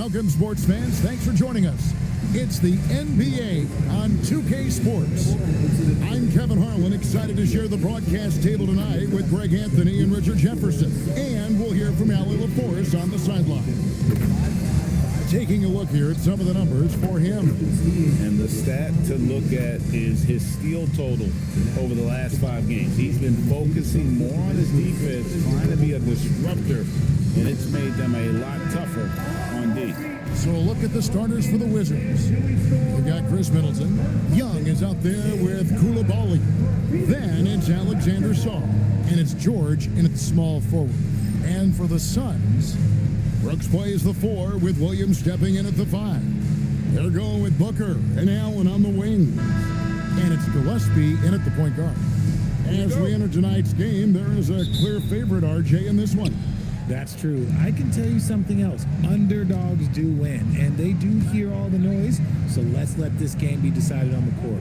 Welcome, sports fans. Thanks for joining us. It's the NBA on 2K Sports. I'm Kevin Harlan, excited to share the broadcast table tonight with Greg Anthony and Richard Jefferson. And we'll hear from Allie LaForce on the sideline. Taking a look here at some of the numbers for him. And the stat to look at is his steal total over the last 5 games. He's been focusing more on his defense, trying to be a disruptor, and it's made them a lot tougher on D. So a look at the starters for the Wizards. We've got Chris Middleton. Young is out there with Koulibaly. Then it's Alexander Saw. And it's George in at the small forward. And for the Suns, Brooks plays the 4 with Williams stepping in at the 5. They're going with Booker and Allen on the wing. And it's Gillespie in at the point guard. As we enter tonight's game, there is a clear favorite, RJ, in this one. That's true. I can tell you something else. Underdogs do win, and they do hear all the noise, so let's let this game be decided on the court.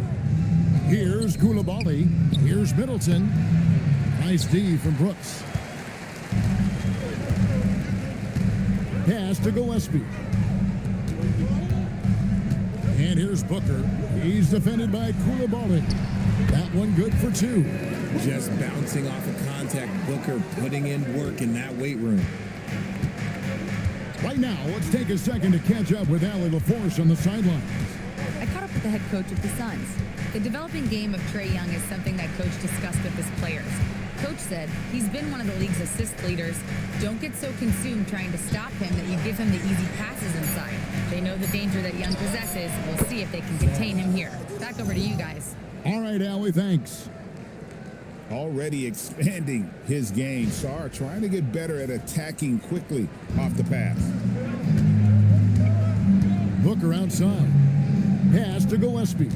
Here's Koulibaly. Here's Middleton. Nice D from Brooks. Pass to Gillespie. And here's Booker. He's defended by Koulibaly. That one good for 2. Just bouncing off of contact, Booker putting in work in that weight room. Right now, let's take a second to catch up with Allie LaForce on the sidelines. I caught up with the head coach of the Suns. The developing game of Trae Young is something that Coach discussed with his players. Coach said he's been one of the league's assist leaders. Don't get so consumed trying to stop him that you give him the easy passes inside. They know the danger that Young possesses. We'll see if they can contain him here. Back over to you guys. All right, Allie, thanks. Already expanding his game. Sarr trying to get better at attacking quickly off the pass. Booker outside. Pass to Gillespie.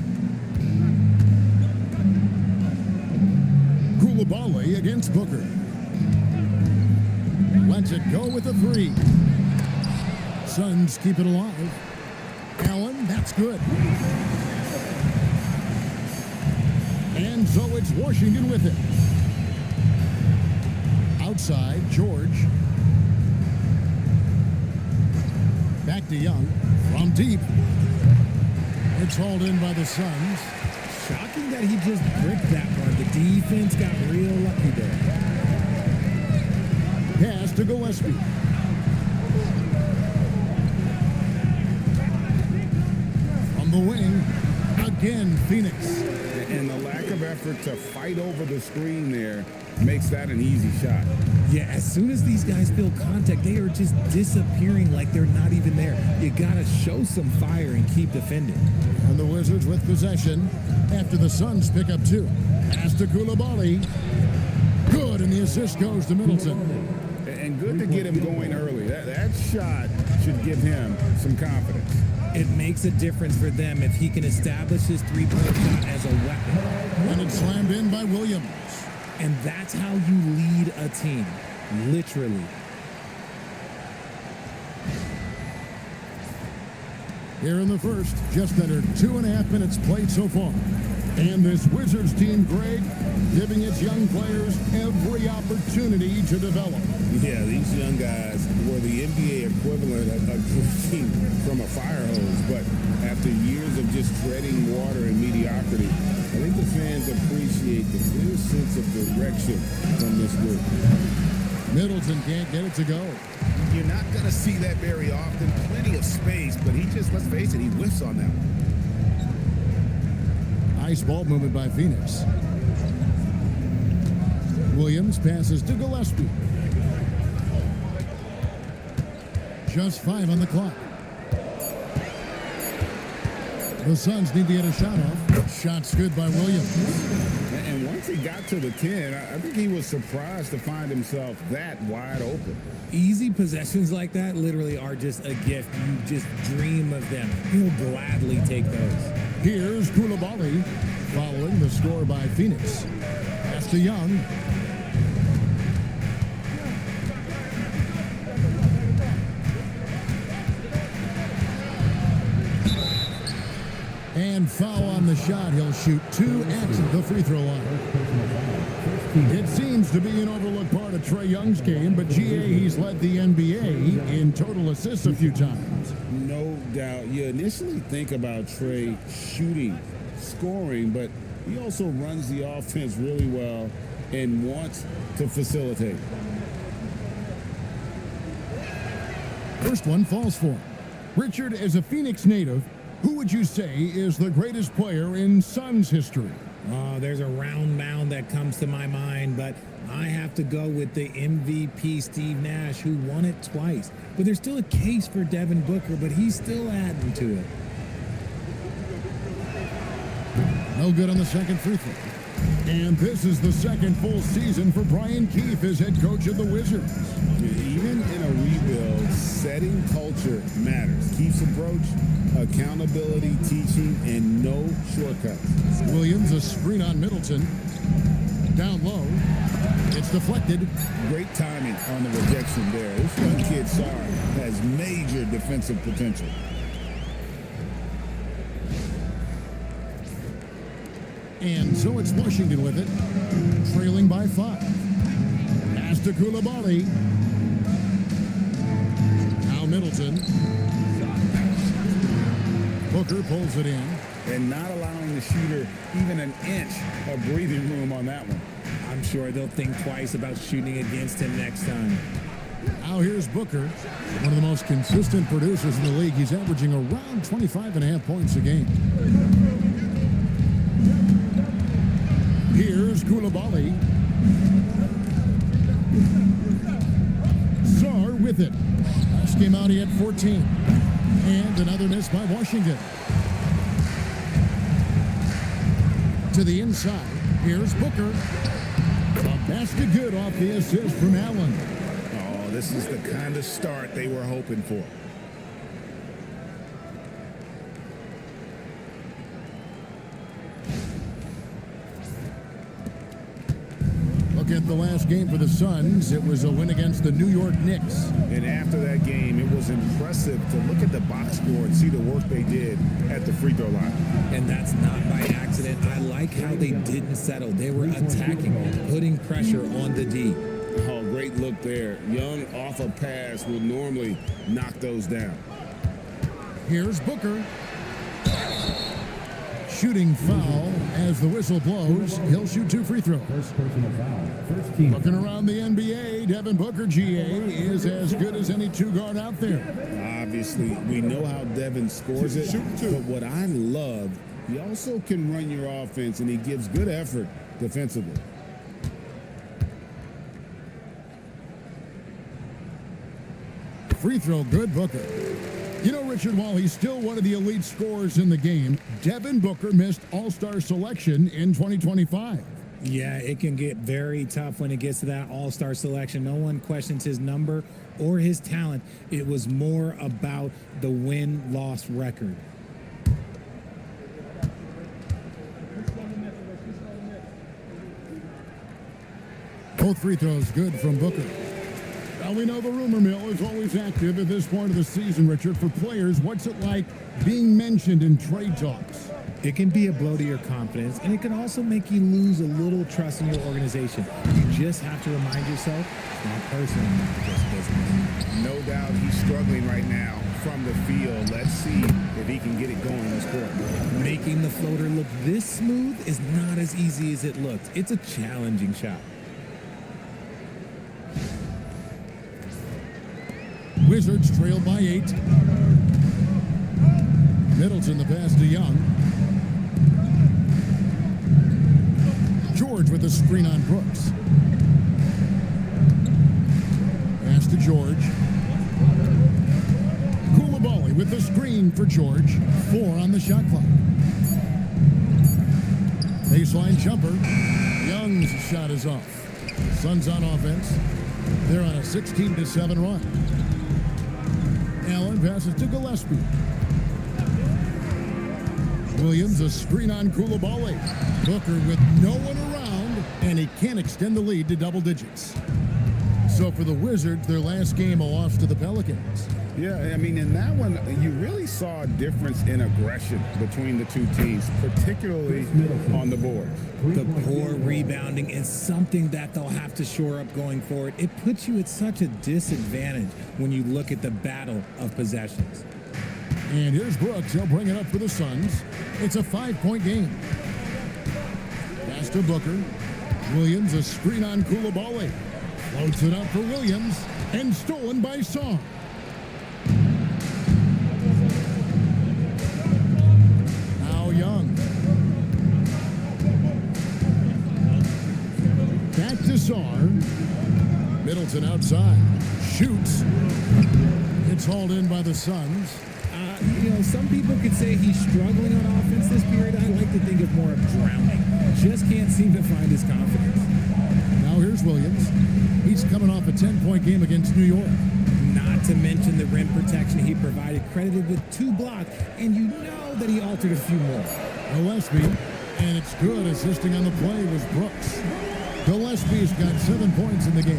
Koulibaly against Booker. Lets it go with a 3. Suns keep it alive. Allen, that's good. And so it's Washington with it. Outside, George. Back to Young. From deep. It's hauled in by the Suns. Shocking that he just bricked that one. The defense got real lucky there. Pass to Gillespie. From the wing, again, Phoenix. And the lack of effort to fight over the screen there makes that an easy shot. Yeah, as soon as these guys feel contact, they are just disappearing like they're not even there. You gotta show some fire and keep defending. And the Wizards with possession after the Suns pick up 2. Pass to Koulibaly. Good, and the assist goes to Middleton. And good to get him going early. That shot should give him some confidence. It makes a difference for them if he can establish his three-point shot as a weapon. And it's slammed in by Williams. And that's how you lead a team, literally. Here in the first, just under 2.5 minutes played so far. And this Wizards team, Greg, giving its young players every opportunity to develop. Yeah, these young guys were the NBA equivalent of drinking from a fire hose. But after years of just treading water and mediocrity, I think the fans appreciate the clear sense of direction from this group. Middleton can't get it to go. You're not going to see that very often. Plenty of space, but he just, let's face it, he whiffs on that one. Nice ball movement by Phoenix. Williams passes to Gillespie. Just 5 on the clock. The Suns need to get a shot off. Shot's good by Williams. And once he got to the 10, I think he was surprised to find himself that wide open. Easy possessions like that literally are just a gift. You just dream of them. He'll gladly take those. Here's Koulibaly following the score by Phoenix. Pass to Young. And foul on the shot. He'll shoot 2 at the free throw line. It seems to be an overlooked part of Trae Young's game, but GA, he's led the NBA in total assists a few times. No doubt. You initially think about Trae shooting, scoring, but he also runs the offense really well and wants to facilitate. First one falls for him. Richard, as a Phoenix native, who would you say is the greatest player in Suns history? Oh, there's a round mound that comes to my mind, but I have to go with the MVP Steve Nash, who won it twice. But there's still a case for Devin Booker, but he's still adding to it. No good on the second free throw. And this is the second full season for Brian Keefe as head coach of the Wizards. Even in a rebuild, setting culture matters. Keefe's approach, accountability, teaching, and no shortcuts. Williams, a screen on Middleton. Down low. It's deflected. Great timing on the rejection there. This young kid, Sarr, has major defensive potential. And so it's Washington with it, trailing by 5. Pass to Koulibaly. Now Middleton. Booker pulls it in. And not allowing the shooter even an inch of breathing room on that one. I'm sure they'll think twice about shooting against him next time. Now here's Booker, one of the most consistent producers in the league. He's averaging around 25.5 points a game. Here's Koulibaly. Sarr with it. Last game out, he had 14. And another miss by Washington. To the inside. Here's Booker. A basket good off the assist from Allen. Oh, this is the kind of start they were hoping for. Look at the last game for the Suns. It was a win against the New York Knicks. And after that game, it was impressive to look at the box score and see the work they did at the free throw line. And that's not by accident. I like how they didn't settle. They were attacking, putting pressure on the D. Oh, great look there. Young off a pass will normally knock those down. Here's Booker. Shooting foul as the whistle blows. He'll shoot 2 free throws. First personal foul. First team. Looking around the NBA, Devin Booker, GA, is as good as any 2-guard out there. Obviously, we know how Devin scores it, but what I love, he also can run your offense, and he gives good effort defensively. Free throw good, Booker. You know, Richard, while he's still one of the elite scorers in the game, Devin Booker missed All-Star selection in 2025. Yeah, it can get very tough when it gets to that all-star selection. No one questions his number or his talent. It was more about the win-loss record. Both free throws good from Booker. Now we know the rumor mill is always active at this point of the season, Richard. For players, what's it like being mentioned in trade talks? It can be a blow to your confidence, and it can also make you lose a little trust in your organization. You just have to remind yourself, it's not personal, not just business. No doubt he's struggling right now from the field. Let's see if he can get it going this quarter. Making the floater look this smooth is not as easy as it looked. It's a challenging shot. Wizards trail by 8. Middleton the pass to Young. George with the screen on Brooks. Pass to George. Koulibaly with the screen for George. 4 on the shot clock. Baseline jumper. Young's shot is off. Suns on offense. They're on a 16-7 run. Allen passes to Gillespie. Williams, a screen on Koulibaly. Booker with no one around, and he can't extend the lead to double digits. So for the Wizards, their last game, a loss to the Pelicans. Yeah, I mean, in that one, you really saw a difference in aggression between the two teams, particularly on the boards. The poor rebounding is something that they'll have to shore up going forward. It puts you at such a disadvantage when you look at the battle of possessions. And here's Brooks. He'll bring it up for the Suns. It's a 5-point game. Pass to Booker. Williams, a screen on Koulibaly. Floats it up for Williams. And stolen by Song. Now Young. Back to Sar. Middleton outside. Shoots. It's hauled in by the Suns. Some people could say he's struggling on offense this period. I like to think of more of drowning. Just can't seem to find his confidence. Now here's Williams. He's coming off a 10-point game against New York. Not to mention the rim protection he provided, credited with 2 blocks, and you know that he altered a few more. Gillespie, and it's good. Assisting on the play was Brooks. Gillespie's got 7 points in the game.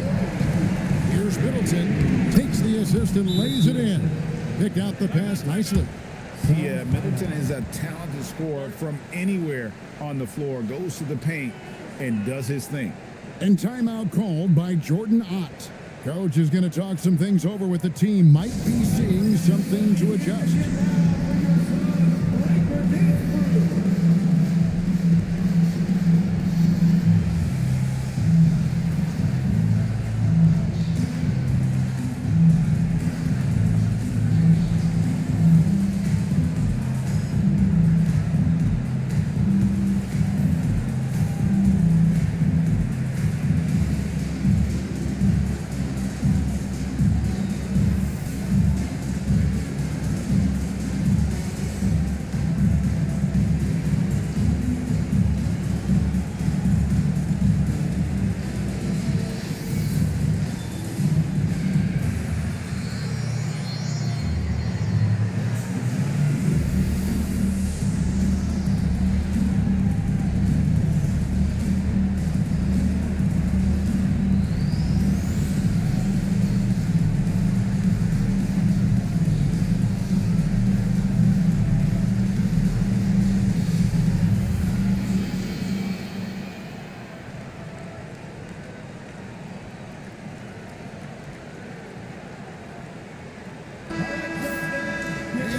Here's Middleton. Takes the assist and lays it in. Pick out the pass nicely. Yeah, Middleton is a talented scorer from anywhere on the floor. Goes to the paint and does his thing. And timeout called by Jordan Ott. Coach is going to talk some things over with the team. Might be seeing something to adjust.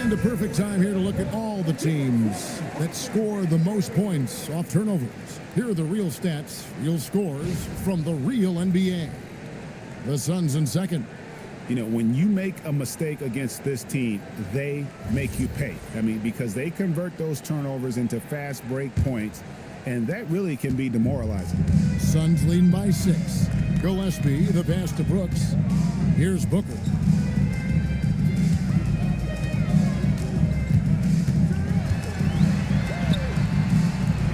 And a perfect time here to look at all the teams that score the most points off turnovers. Here are the real stats, real scores from the real NBA. The Suns in second. You know, when you make a mistake against this team, they make you pay. I mean, because they convert those turnovers into fast break points, and that really can be demoralizing. Suns leading by 6. Gillespie, the pass to Brooks. Here's Booker.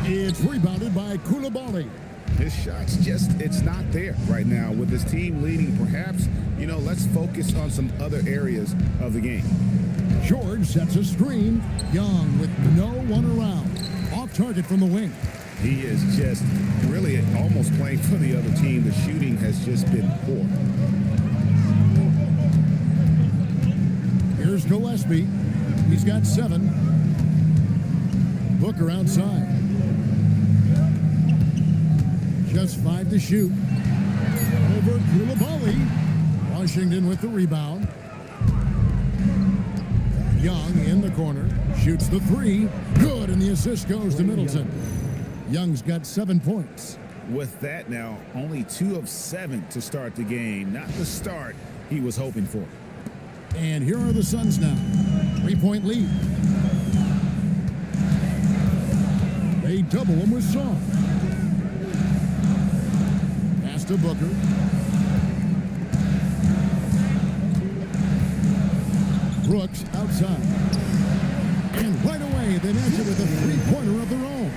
It's rebounded by Koulibaly. His shot's it's not there right now. With his team leading, perhaps, let's focus on some other areas of the game. George sets a screen. Young with no one around. Off target from the wing. He is just really almost playing for the other team. The shooting has just been poor. Here's Gillespie. He's got 7. Booker outside. Just 5 to shoot. Over Koulibaly. Washington with the rebound. Young in the corner. Shoots the 3. Good, and the assist goes to Middleton. Young's got 7 points. With that now, only 2 of 7 to start the game. Not the start he was hoping for. And here are the Suns now. 3-point lead. They double them with Song. Pass to Booker. Brooks outside. And right away, they match it with a 3-pointer of their own.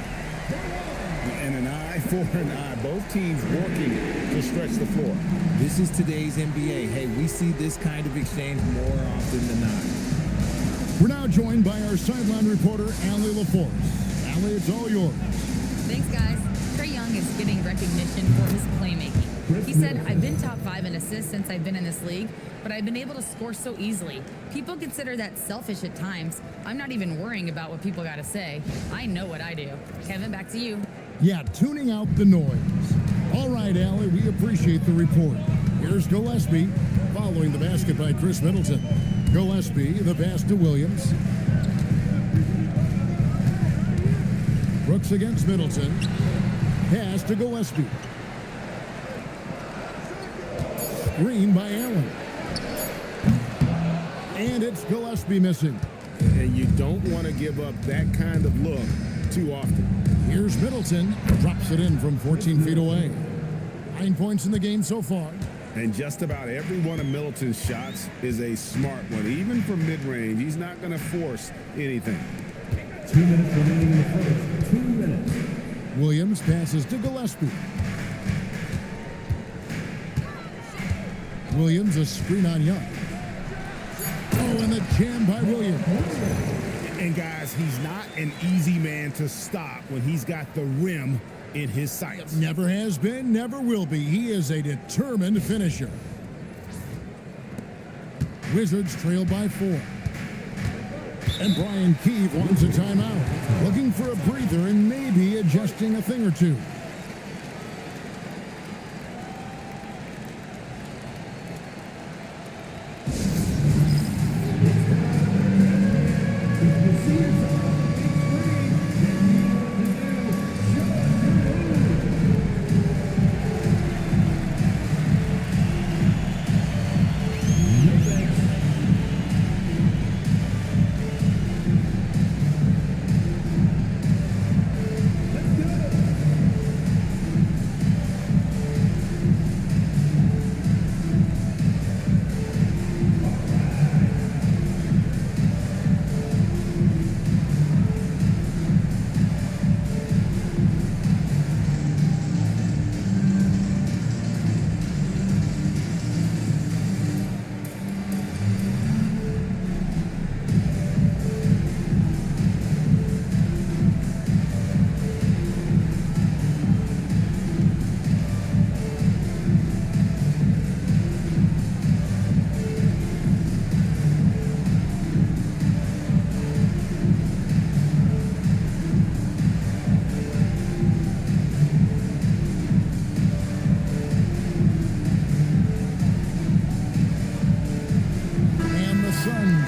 And an eye for an eye. Both teams working to stretch the floor. This is today's NBA. Hey, we see this kind of exchange more often than not. We're now joined by our sideline reporter, Allie LaForce. Allie, it's all yours. Thanks, guys. Trae Young is getting recognition for his playmaking. He said, "I've been top 5 in assists since I've been in this league, but I've been able to score so easily. People consider that selfish at times. I'm not even worrying about what people got to say. I know what I do." Kevin, back to you. Yeah, tuning out the noise. All right, Allie, we appreciate the report. Here's Gillespie, following the basket by Chris Middleton. Gillespie, the pass to Williams. Brooks against Middleton. Pass to Gillespie. Screen by Allen. And it's Gillespie missing. And you don't want to give up that kind of look too often. Here's Middleton. Drops it in from 14 feet away. 9 points in the game so far. And just about every one of Middleton's shots is a smart one. Even from mid-range, he's not going to force anything. 2 minutes remaining in the first. 2 minutes. Williams passes to Gillespie. Williams, a screen on Young. Oh, and the jam by Williams. And guys, he's not an easy man to stop when he's got the rim in his sights. Never has been, never will be. He is a determined finisher. Wizards trail by 4. And Brian Keefe wants a timeout. Looking for a breather and maybe adjusting a thing or two.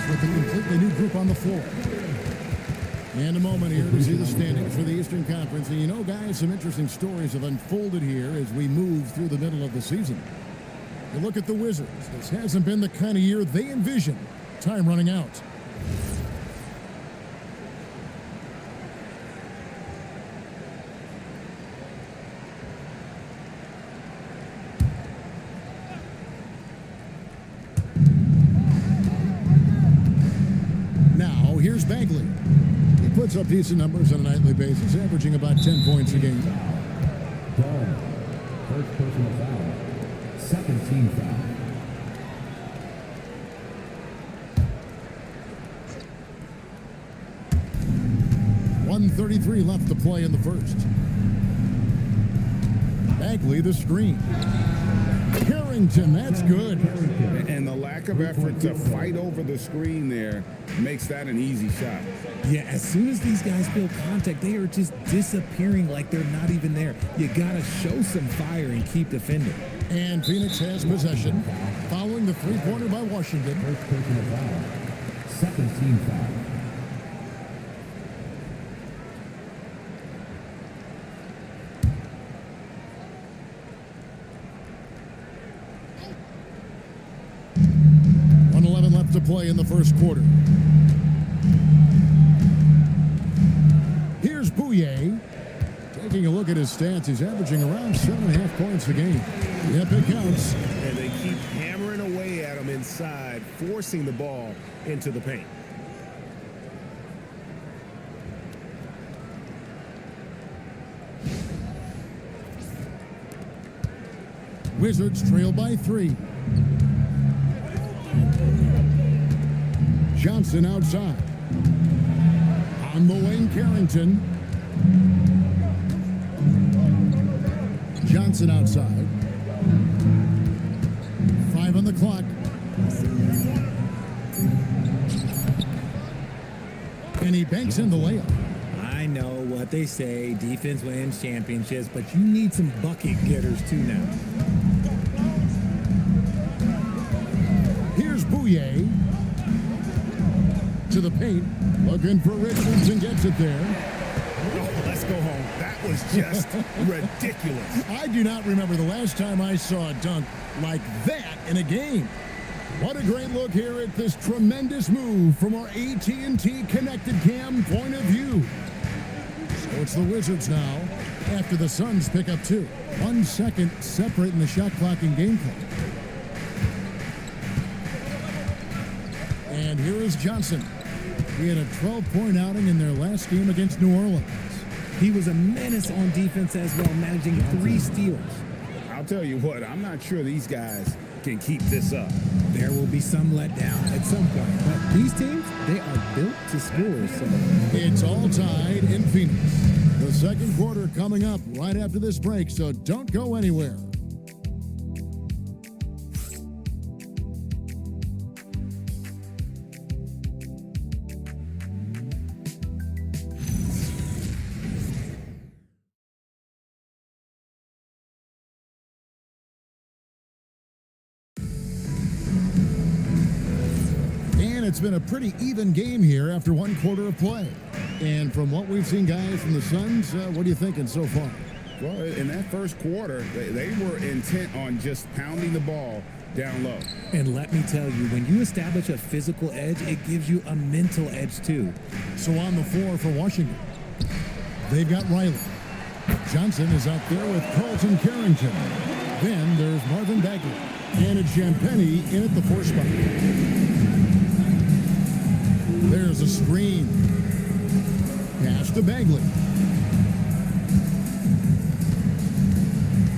With a completely new group on the floor. And a moment here to see the standings for the Eastern Conference. And you know, guys, some interesting stories have unfolded here as we move through the middle of the season. You look at the Wizards. This hasn't been the kind of year they envisioned. Time running out. Here's Bagley. He puts up decent numbers on a nightly basis, averaging about 10 points a game. Ball. First personal foul. Second team foul. .133 left to play in the first. Bagley the screen. Harrington, that's good. And the lack of effort to fight over the screen there makes that an easy shot. Yeah, as soon as these guys feel contact, they are just disappearing like they're not even there. You got to show some fire and keep defending. And Phoenix has possession, following the three-pointer by Washington. First personal foul. Second team foul. Left to play in the first quarter. Here's Bouye. Taking a look at his stats, he's averaging around 7.5 points a game. Yep, it counts. And they keep hammering away at him inside, forcing the ball into the paint. Wizards trail by 3. Johnson outside. On the wing, Carrington. Johnson outside. 5 on the clock. And he banks in the layup. I know what they say, defense wins championships, but you need some bucket getters too now. Here's Bouye to the paint, looking for Richards and gets it there. Oh, let's go home. That was just ridiculous. I do not remember the last time I saw a dunk like that in a game. What a great look here at this tremendous move from our AT&T Connected Cam point of view. So it's the Wizards now after the Suns pick up 2. 1 second separating the shot clock and game clock. And here is Johnson. He had a 12-point outing in their last game against New Orleans. He was a menace on defense as well, managing 3 steals. I'll tell you what, I'm not sure these guys can keep this up. There will be some letdown at some point, but these teams, they are built to score. So it's all tied in Phoenix. The second quarter coming up right after this break, so don't go anywhere. It's been a pretty even game here after 1 quarter of play. And from what we've seen, guys, from the Suns, what are you thinking so far? Well, in that first quarter, they were intent on just pounding the ball down low. And let me tell you, when you establish a physical edge, it gives you a mental edge too. So on the floor for Washington, they've got Riley. Johnson is out there with Carlton Carrington. Then there's Marvin Bagley. And it's Champagnie in at the 4 spot. There's a screen. Pass to Bagley.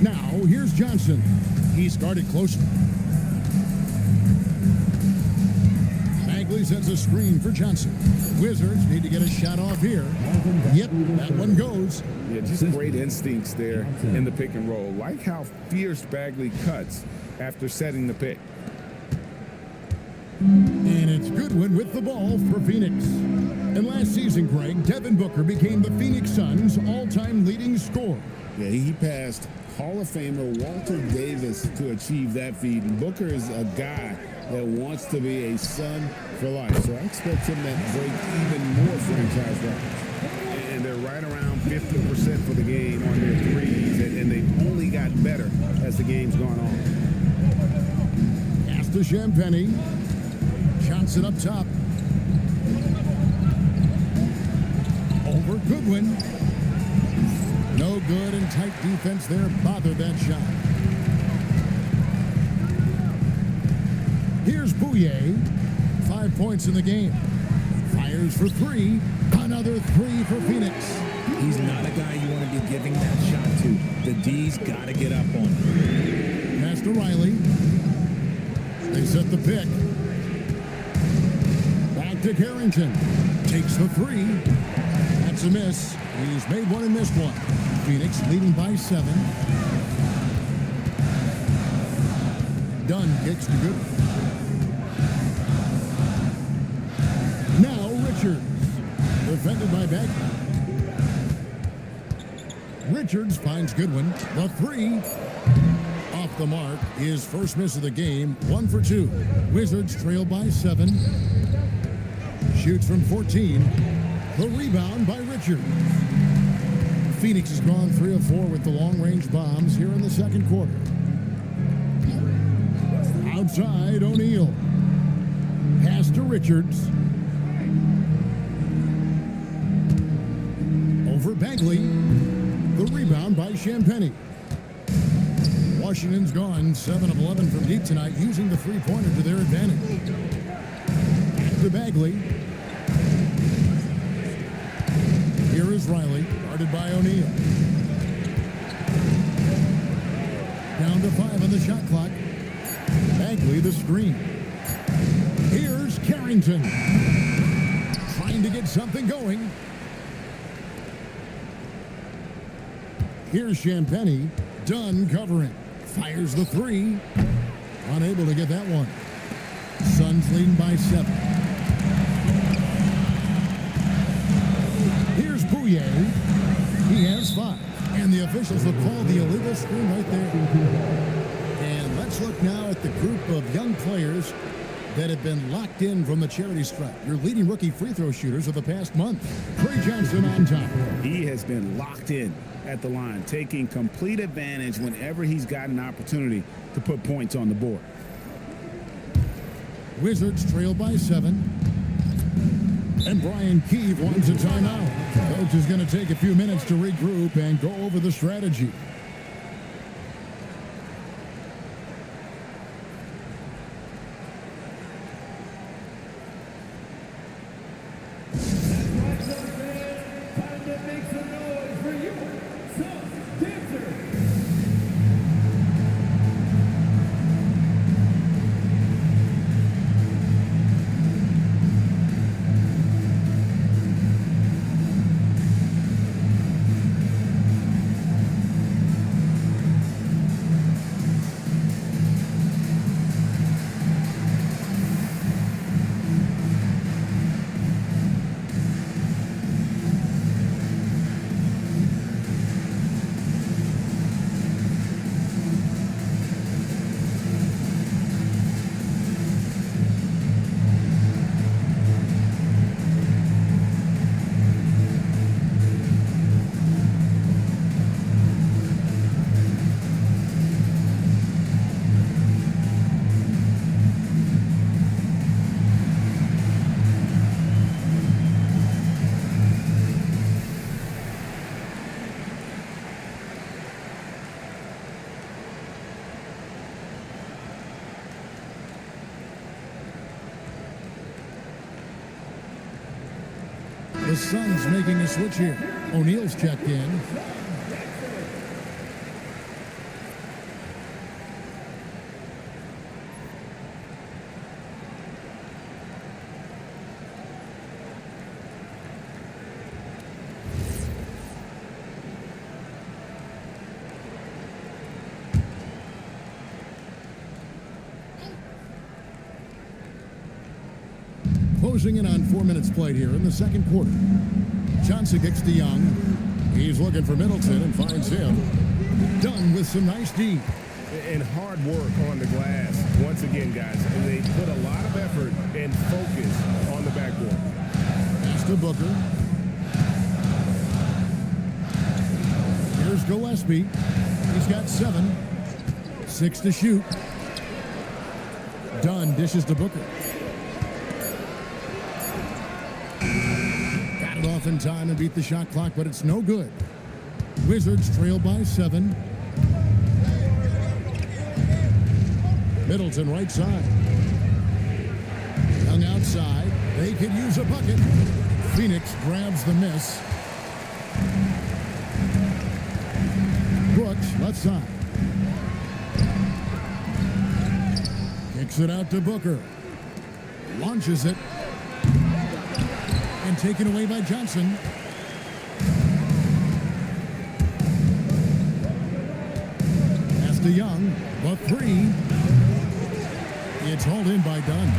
Now, here's Johnson. He's guarded closely. Bagley sends a screen for Johnson. Wizards need to get a shot off here. Yep, that one goes. Yeah, just great instincts there in the pick and roll. Like how fierce Bagley cuts after setting the pick. And it's Goodwin with the ball for Phoenix. And last season, Greg, Devin Booker became the Phoenix Suns' all-time leading scorer. Yeah, he passed Hall of Famer Walter Davis to achieve that feat. And Booker is a guy that wants to be a Sun for life. So I expect him to break even more franchise records. And they're right around 50% for the game on their threes. And they've only gotten better as the game's gone on. Pass to Champagnie. Johnson up top. Over Goodwin. No good, and tight defense there bothered that shot. Here's Bouye. 5 points in the game. Fires for 3. Another 3 for Phoenix. He's not a guy you want to be giving that shot to. The D's got to get up on him. Pass to Riley. They set the pick. To Carrington. Takes the 3. That's a miss. He's made one and missed one. Phoenix leading by 7. Dunn kicks to Goodwin. Now Richards. Defended by Bagley. Richards finds Goodwin. The 3. Off the mark. His first miss of the game. 1 for 2. Wizards trail by 7. Shoots from 14. The rebound by Richards. Phoenix has gone 3 of 4 with the long-range bombs here in the second quarter. Outside, O'Neal. Pass to Richards. Over Bagley. The rebound by Champagnie. Washington's gone 7 of 11 from deep tonight, using the three-pointer to their advantage. Back to Bagley. Here is Riley, guarded by O'Neal. Down to 5 on the shot clock. Bagley the screen. Here's Carrington. Trying to get something going. Here's Champagnie. Dunn covering. Fires the three. Unable to get that one. Suns leading by 7. Here's Bouye. He has 5. And the officials will call the illegal screen right there. And let's look now at the group of young players that have been locked in from the charity stripe. Your leading rookie free throw shooters of the past month. Trey Johnson on top. He has been locked in at the line, taking complete advantage whenever he's got an opportunity to put points on the board. Wizards trail by 7. And Brian Keeve wants a timeout. Coach is going to take a few minutes to regroup and go over the strategy. Time to make some noise for you, some dancers. The Suns making a switch here. O'Neal's checked in. Closing in on 4 minutes played here in the second quarter. Johnson kicks to Young. He's looking for Middleton and finds him. Dunn with some nice D. And hard work on the glass. Once again, guys, they put a lot of effort and focus on the backboard. Pass to Booker. Here's Gillespie. He's got 7. 6 to shoot. Dunn dishes to Booker. Got it off in time and beat the shot clock, but it's no good. Wizards trail by 7. Middleton right side. Young outside. They could use a bucket. Phoenix grabs the miss. Brooks left side. Kicks it out to Booker. Launches it. And taken away by Johnson. Pass to Young. The 3. It's hauled in by Dunn.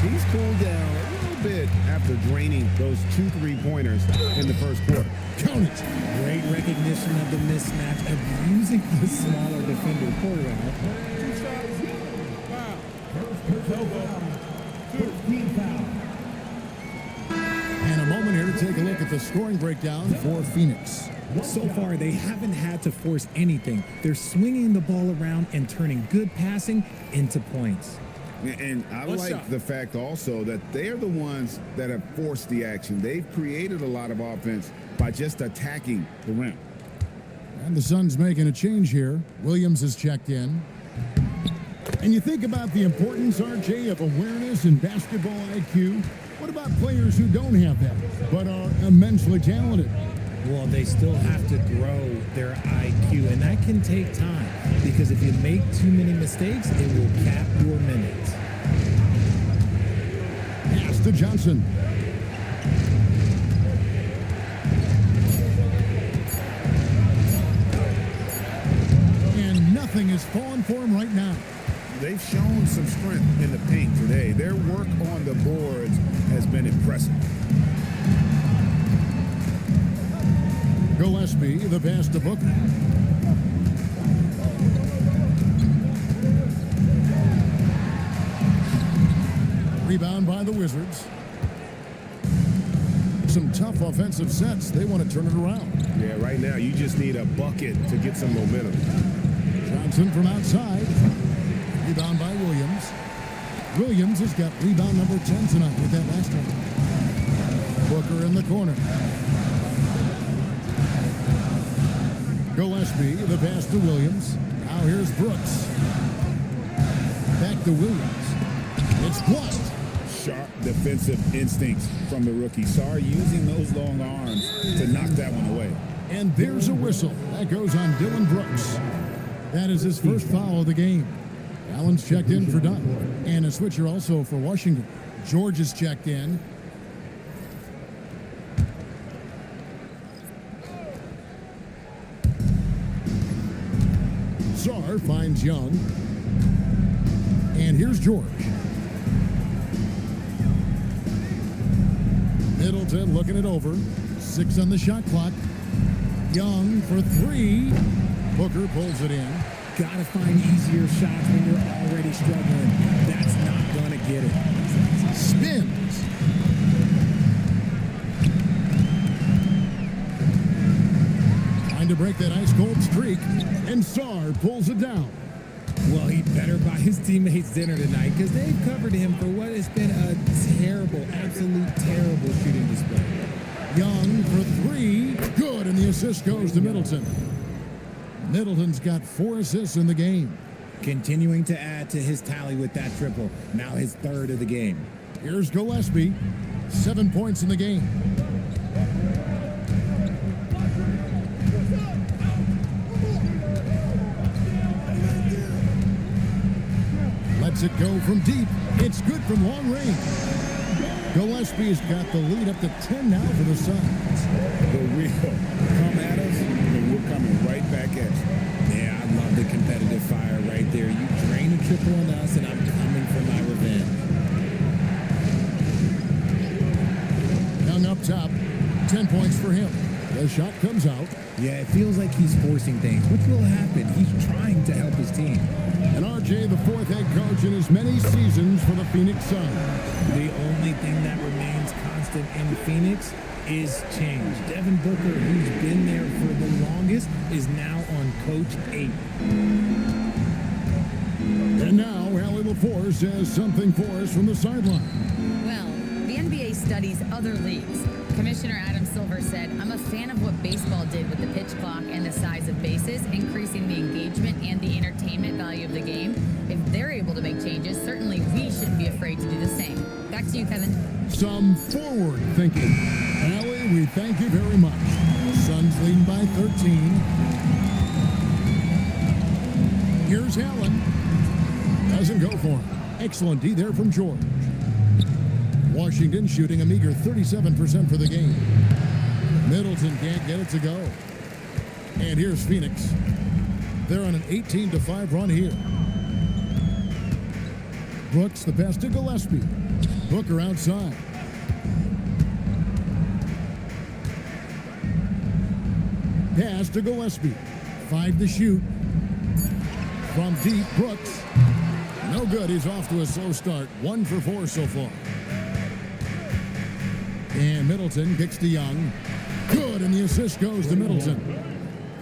He's cooled down a little bit after draining those 2 3-pointers in the first quarter. Count it. Great recognition of the mismatch, abusing the smaller defender quarterback. And a moment here to take a look at the scoring breakdown for Phoenix. So far, they haven't had to force anything. They're swinging the ball around and turning good passing into points. And I like the fact also that they are the ones that have forced the action. They've created a lot of offense by just attacking the rim. And the Suns making a change here. Williams is checked in. And you think about the importance, RJ, of awareness and basketball IQ. What about players who don't have that, but are immensely talented? Well, they still have to grow their IQ, and that can take time because if you make too many mistakes, it will cap your minutes. Pass to Johnson. And nothing Nothing is falling for him right now. They've shown some strength in the paint today. Their work on the boards has been impressive. Gillespie, the pass to Booker. Rebound by the Wizards. Some tough offensive sets. They want to turn it around. Yeah, right now you just need a bucket to get some momentum. Johnson from outside. Rebound by Williams. Williams has got rebound number 10 tonight with that last one. Booker in the corner. Gillespie, the pass to Williams. Now here's Brooks. Back to Williams. It's blocked. Sharp defensive instincts from the rookie. Sorry, using those long arms to knock that one away. And there's a whistle. That goes on Dylan Brooks. That is his first foul of the game. Allen's checked in for Dunn. And a switcher also for Washington. George is checked in. Sarr finds Young. And here's George. Middleton looking it over. 6 on the shot clock. Young for 3. Booker pulls it in. Gotta find easier shots when you're already struggling. That's not gonna get it. Spins. Trying to break that ice-cold streak. And Sarr pulls it down. Well, he better buy his teammates dinner tonight because they've covered him for what has been a terrible, absolute terrible shooting display. Young for 3. Good, and the assist goes to Middleton. Middleton's got 4 assists in the game. Continuing to add to his tally with that triple. Now his third of the game. Here's Gillespie. 7 points in the game. Lets it go from deep. It's good from long range. Gillespie's got the lead up to 10 now for the Suns. The real come at us, and we're coming right back at you. Yeah, I love the competitive fire right there. You drain a triple on us, and I'm coming for my revenge. Young up top. 10 points for him. The shot comes out. Yeah, it feels like he's forcing things. What will happen? He's trying to help his team. And RJ, the 4th head coach in as many seasons for the Phoenix Suns. The only thing that remains constant in Phoenix is change. Devin Booker, who's been there for the longest, is now on Coach 8. And now, Allie LaForce has something for us from the sideline. Well, the NBA studies other leagues. Commissioner Adam Silver said, "I'm a fan of what baseball did with the pitch clock and the size of bases, increasing the engagement and the entertainment value of the game. If they're able to make changes, certainly we shouldn't be afraid to do the same." Back to you, Kevin. Some forward thinking. Allie, we thank you very much. Suns leading by 13. Here's Allen. Doesn't go for him. Excellent D there from George. Washington shooting a meager 37% for the game. Middleton can't get it to go. And here's Phoenix. They're on an 18-5 run here. Brooks, the pass to Gillespie. Booker outside. Pass to Gillespie. 5 to shoot. From deep, Brooks. No good. He's off to a slow start. 1 for 4 so far. And Middleton kicks to Young. Good, and the assist goes to Middleton.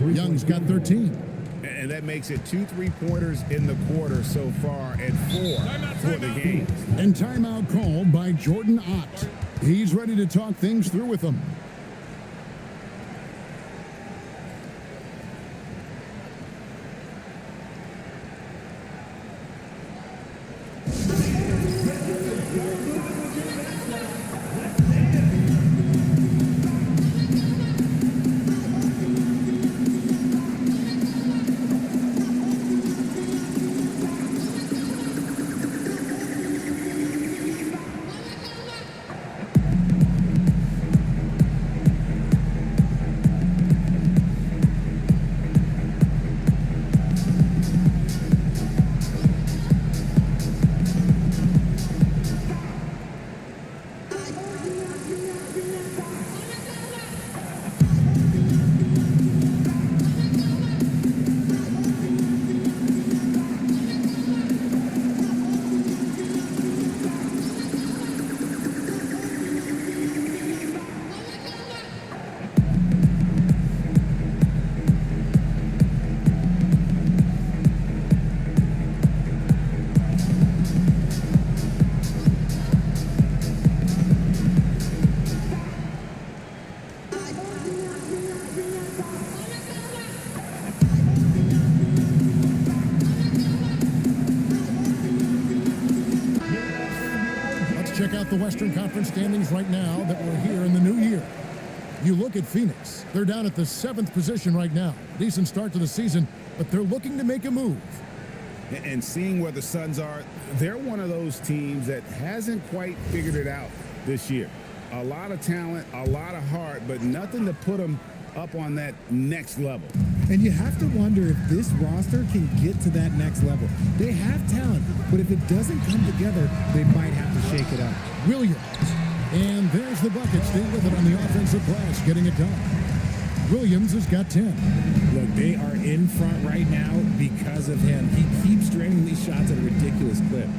Young's got 13. And that makes it 2 3-pointers in the quarter so far and 4 for the game. And timeout called by Jordan Ott. He's ready to talk things through with them. Let's check out the Western Conference standings right now that we're here in the new year. You look at Phoenix. They're down at the 7th position right now. Decent start to the season, but they're looking to make a move. And seeing where the Suns are, they're one of those teams that hasn't quite figured it out this year. A lot of talent, a lot of heart, but nothing to put them up on that next level. And you have to wonder if this roster can get to that next level. They have talent, but if it doesn't come together, they might have to shake it up. Williams. And there's the bucket. Stay with it on the offensive glass, getting it done. Williams has got 10. Look, they are in front right now because of him. He keeps draining these shots at a ridiculous clip.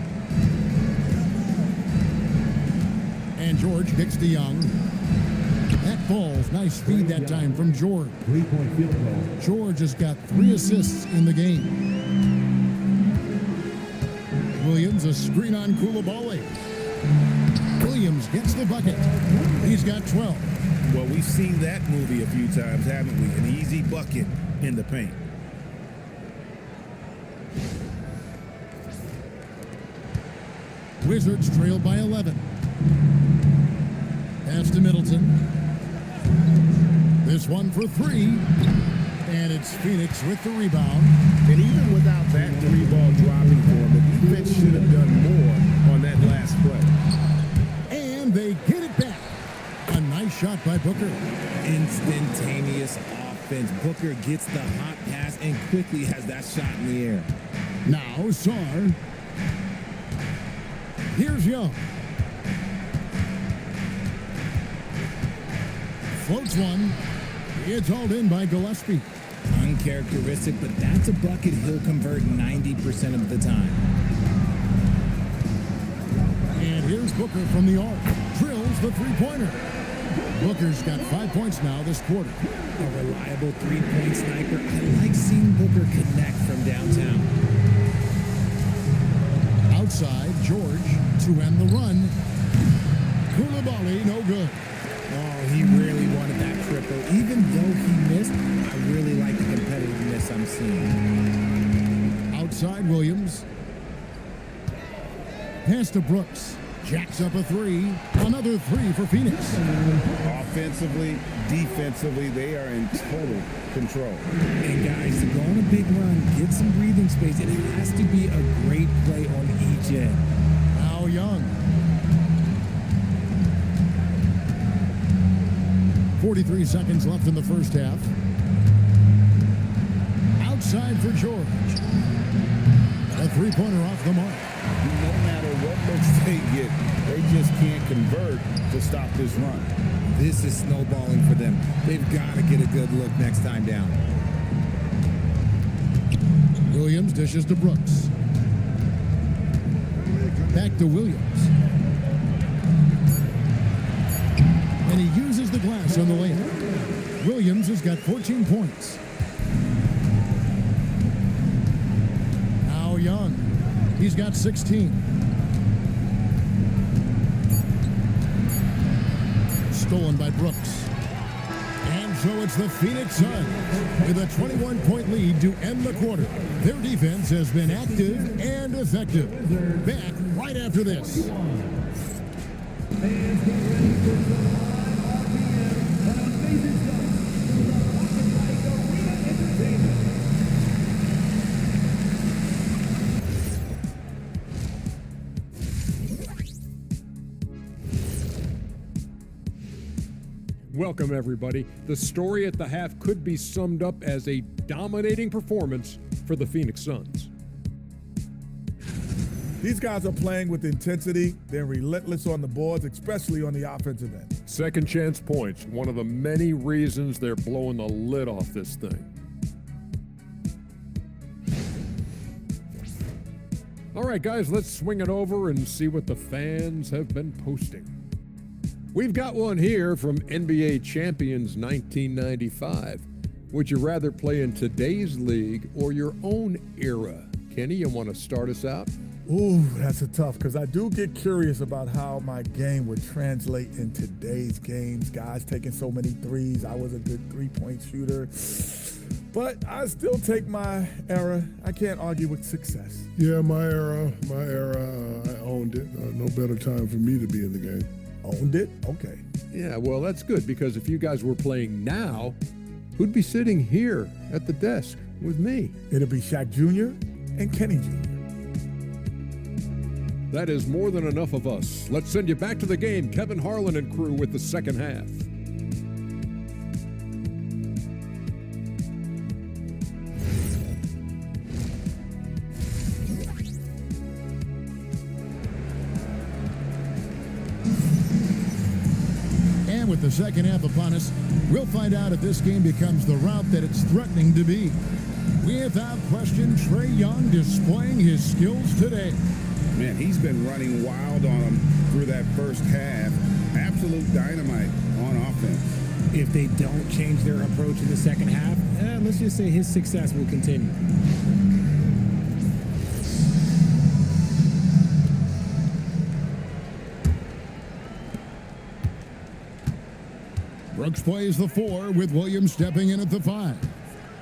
And George kicks to Young. That ball's nice feed that time from George. 3-point field goal. George has got 3 assists in the game. Williams, a screen on Koulibaly. Williams gets the bucket. He's got 12. Well, we've seen that movie a few times, haven't we? An easy bucket in the paint. Wizards trail by 11. Pass to Middleton. This one for 3. And it's Phoenix with the rebound. And even without that 3-ball dropping for him, the defense should have done more on that last play. And they get it back. A nice shot by Booker. Instantaneous offense. Booker gets the hot pass and quickly has that shot in the air. Now Sarr. Here's Young. Floats one. It's hauled in by Gillespie. Uncharacteristic, but that's a bucket he'll convert 90% of the time. And here's Booker from the arc. Drills the three-pointer. Booker's got 5 points now this quarter. A reliable three-point sniper. I like seeing Booker connect from downtown. Outside, George to end the run. Koulibaly, no good. Oh, he really wanted that triple. Even though he missed, I really like the competitiveness I'm seeing. Outside, Williams. Pass to Brooks. Jacks up a 3. Another 3 for Phoenix. Offensively, defensively, they are in total control. And guys, to go on a big run, get some breathing space, it has to be a great play on each end. Now Young. 43 seconds left in the first half. Outside for George. A three-pointer off the mark. No matter what looks they get, they just can't convert to stop this run. This is snowballing for them. They've got to get a good look next time down. Williams dishes to Brooks. Back to Williams. And he uses the glass on the layup. Williams has got 14 points. Now Young. He's got 16. Stolen by Brooks. And so it's the Phoenix Suns with a 21-point lead to end the quarter. Their defense has been active and effective. Back right after this. Fans get ready for some high RPM and amazing stuff from the Rocket Light Arena Entertainment. Welcome, everybody. The story at the half could be summed up as a dominating performance for the Phoenix Suns. These guys are playing with intensity. They're relentless on the boards, especially on the offensive end. Second chance points, one of the many reasons they're blowing the lid off this thing. All right, guys, let's swing it over and see what the fans have been posting. We've got one here from NBA Champions 1995. Would you rather play in today's league or your own era? Kenny, you want to start us out? Ooh, that's a tough, because I do get curious about how my game would translate in today's games. Guys taking so many threes. I was a good three-point shooter. But I still take my era. I can't argue with success. Yeah, my era, I owned it. No better time for me to be in the game. Owned it? Okay. Yeah, well, that's good, because if you guys were playing now, who'd be sitting here at the desk with me? It'll be Shaq Jr. and Kenny Jr. That is more than enough of us. Let's send you back to the game, Kevin Harlan and crew, with the second half. And with the second half upon us, we'll find out if this game becomes the route that it's threatening to be. Without question, Trae Young displaying his skills today. Man, he's been running wild on him through that first half. Absolute dynamite on offense. If they don't change their approach in the second half, let's just say his success will continue. Brooks plays the 4 with Williams stepping in at the 5.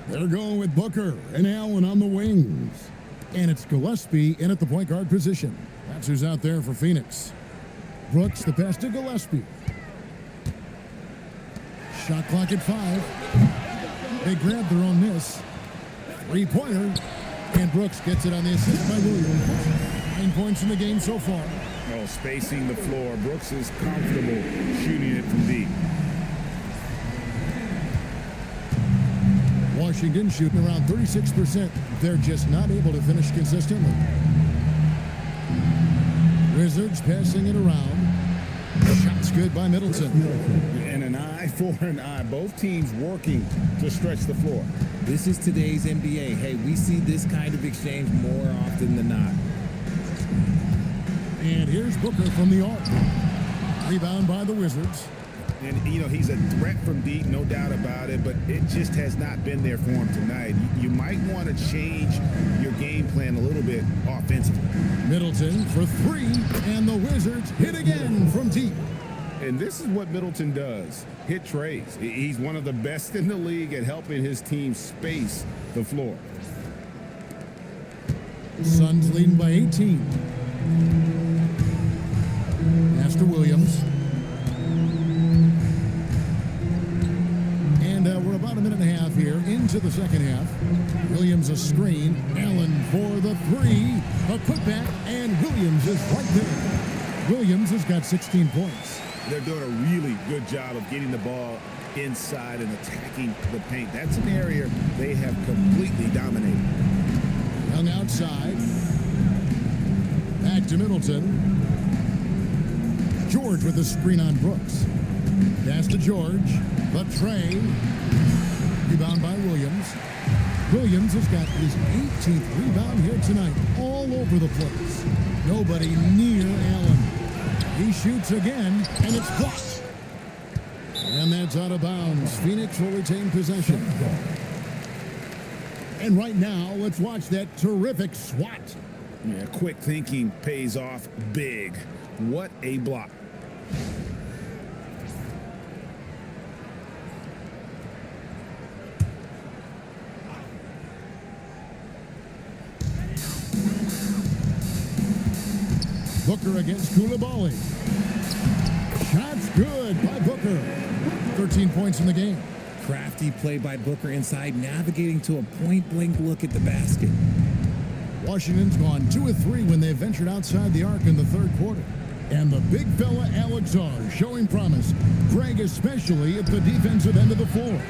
They're going with Booker and Allen on the wings. And it's Gillespie in at the point guard position. That's who's out there for Phoenix. Brooks, the pass to Gillespie. Shot clock at 5. They grab their own miss. Three-pointer. And Brooks gets it on the assist by Williams. 9 points in the game so far. Oh, spacing the floor. Brooks is comfortable shooting it from deep. Washington shooting around 36%. They're just not able to finish consistently. Wizards passing it around. Shots good by Middleton. And an eye for an eye. Both teams working to stretch the floor. This is today's NBA. Hey, we see this kind of exchange more often than not. And here's Booker from the arc. Rebound by the Wizards. And, you know, he's a threat from deep, no doubt about it, but it just has not been there for him tonight. You might want to change your game plan a little bit offensively. Middleton for 3, and the Wizards hit again from deep. And this is what Middleton does, hit trays. He's one of the best in the league at helping his team space the floor. Suns leading by 18. Pass to Williams. We're about a minute and a half here into the second half. Williams a screen. Allen for the 3. A putback, and Williams is right there. Williams has got 16 points. They're doing a really good job of getting the ball inside and attacking the paint. That's an area they have completely dominated. Young outside. Back to Middleton. George with a screen on Brooks. Pass to George. But Trae. Rebound by Williams. Williams has got his 18th rebound here tonight. All over the place. Nobody near Allen. He shoots again, and it's blocked. And that's out of bounds. Phoenix will retain possession. And right now, let's watch that terrific swat. Yeah, quick thinking pays off big. What a block. Booker against Koulibaly. Shots good by Booker. 13 points in the game. Crafty play by Booker inside, navigating to a point-blank look at the basket. Washington's gone 2 of 3 when they ventured outside the arc in the third quarter. And the big fella Alex R showing promise. Greg especially at the defensive end of the floor.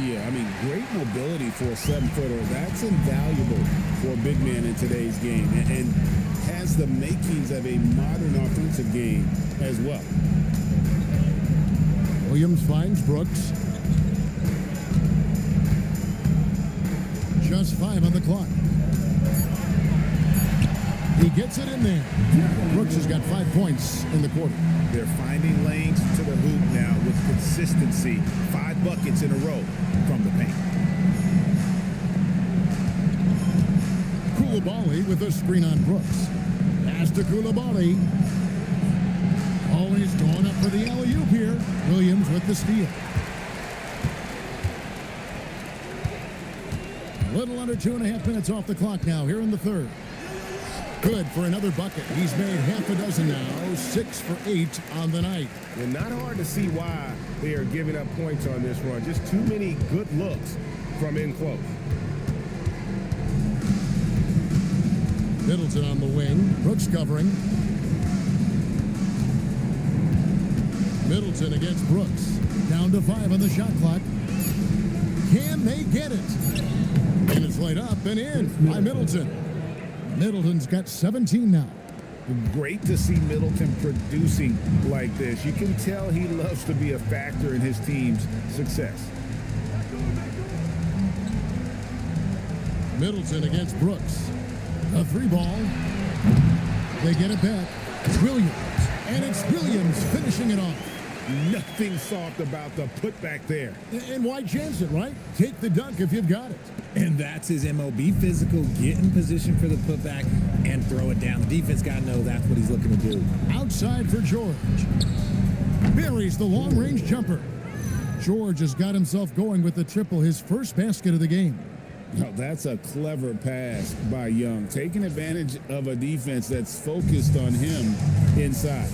Yeah, I mean, great mobility for a 7-footer. That's invaluable for a big man in today's game. And has the makings of a modern offensive game as well. Williams finds Brooks. Just 5 on the clock. He gets it in there. Brooks has got 5 points in the quarter. They're finding lanes to the hoop now with consistency. 5 buckets in a row from the paint. Koulibaly with a screen on Brooks. Pass to Koulibaly. Always going up for the alley-oop here. Williams with the steal. A little under 2.5 minutes off the clock now here in the third. Good for another bucket. He's made half a dozen now, 6 for 8 on the night. And not hard to see why they are giving up points on this run. Just too many good looks from in close. Middleton on the wing. Brooks covering. Middleton against Brooks. Down to 5 on the shot clock. Can they get it? And it's laid up and in by Middleton. Middleton's got 17 now. Great to see Middleton producing like this. You can tell he loves to be a factor in his team's success. Middleton against Brooks. A 3 ball. They get it back. It's Williams. And it's Williams finishing it off. Nothing soft about the putback there. And why chance it, right? Take the dunk if you've got it. And that's his MO. Be physical, get in position for the putback, and throw it down. The defense got to know that's what he's looking to do. Outside for George. Buries the long-range jumper. George has got himself going with the triple, his first basket of the game. Now, that's a clever pass by Young, taking advantage of a defense that's focused on him inside.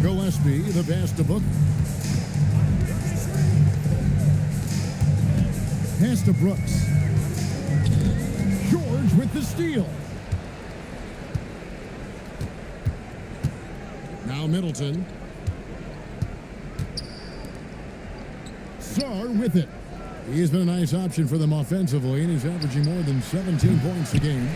Gillespie, the pass to Booker. Pass to Brooks. George with the steal. Now Middleton. Sarr with it. He's been a nice option for them offensively, and he's averaging more than 17 points a game.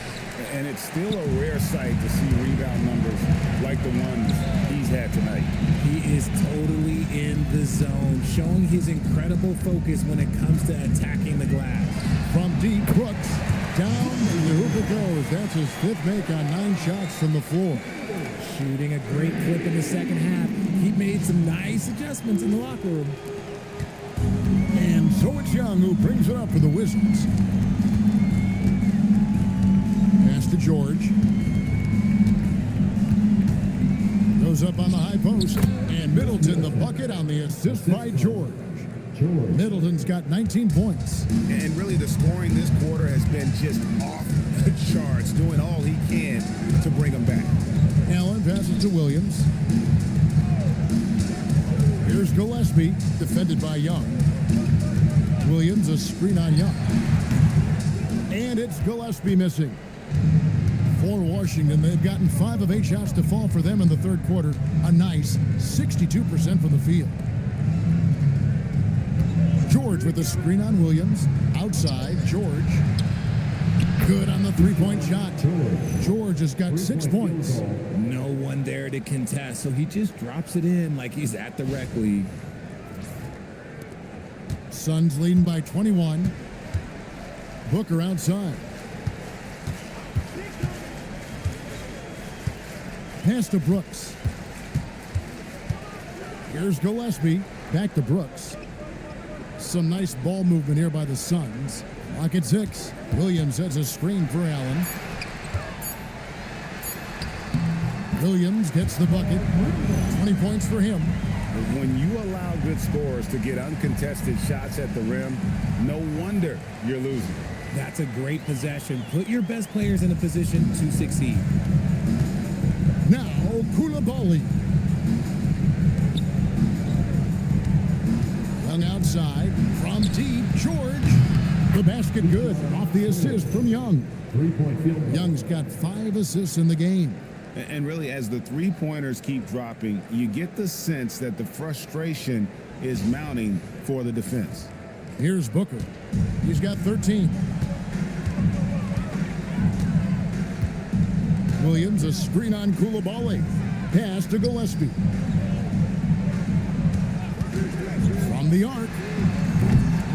And it's still a rare sight to see rebound numbers like the ones he's had tonight. He is totally in the zone, showing his incredible focus when it comes to attacking the glass. From deep, Brooks. Down to the hoop it goes. That's his 5th make on 9 shots from the floor. Shooting a great clip in the second half. He made some nice adjustments in the locker room. And so it's Young who brings it up for the Wizards. Pass to George. Goes up on the high post. And Middleton the bucket on the assist by George. Middleton's got 19 points. And really the scoring this quarter has been just off the charts, doing all he can to bring them back. Allen passes to Williams. Here's Gillespie, defended by Young. Williams, a screen on Young. And it's Gillespie missing. For Washington, they've gotten 5 of 8 shots to fall for them in the third quarter. A nice 62% from the field. George with a screen on Williams. Outside, George. Good on the 3-point shot. George has got 6 points. No one there to contest, so he just drops it in like he's at the rec league. Suns leading by 21. Booker outside. Pass to Brooks. Here's Gillespie. Back to Brooks. Some nice ball movement here by the Suns. Clock at 6. Williams has a screen for Allen. Williams gets the bucket. 20 points for him. When you allow good scorers to get uncontested shots at the rim, no wonder you're losing. That's a great possession. Put your best players in a position to succeed. Now, Koulibaly. Young outside. From deep, George. The basket good. Off the assist from Young. 3-point field. Young's got 5 assists in the game. And really, as the three-pointers keep dropping, you get the sense that the frustration is mounting for the defense. Here's Booker. He's got 13. Williams, a screen on Koulibaly. Pass to Gillespie. From the arc.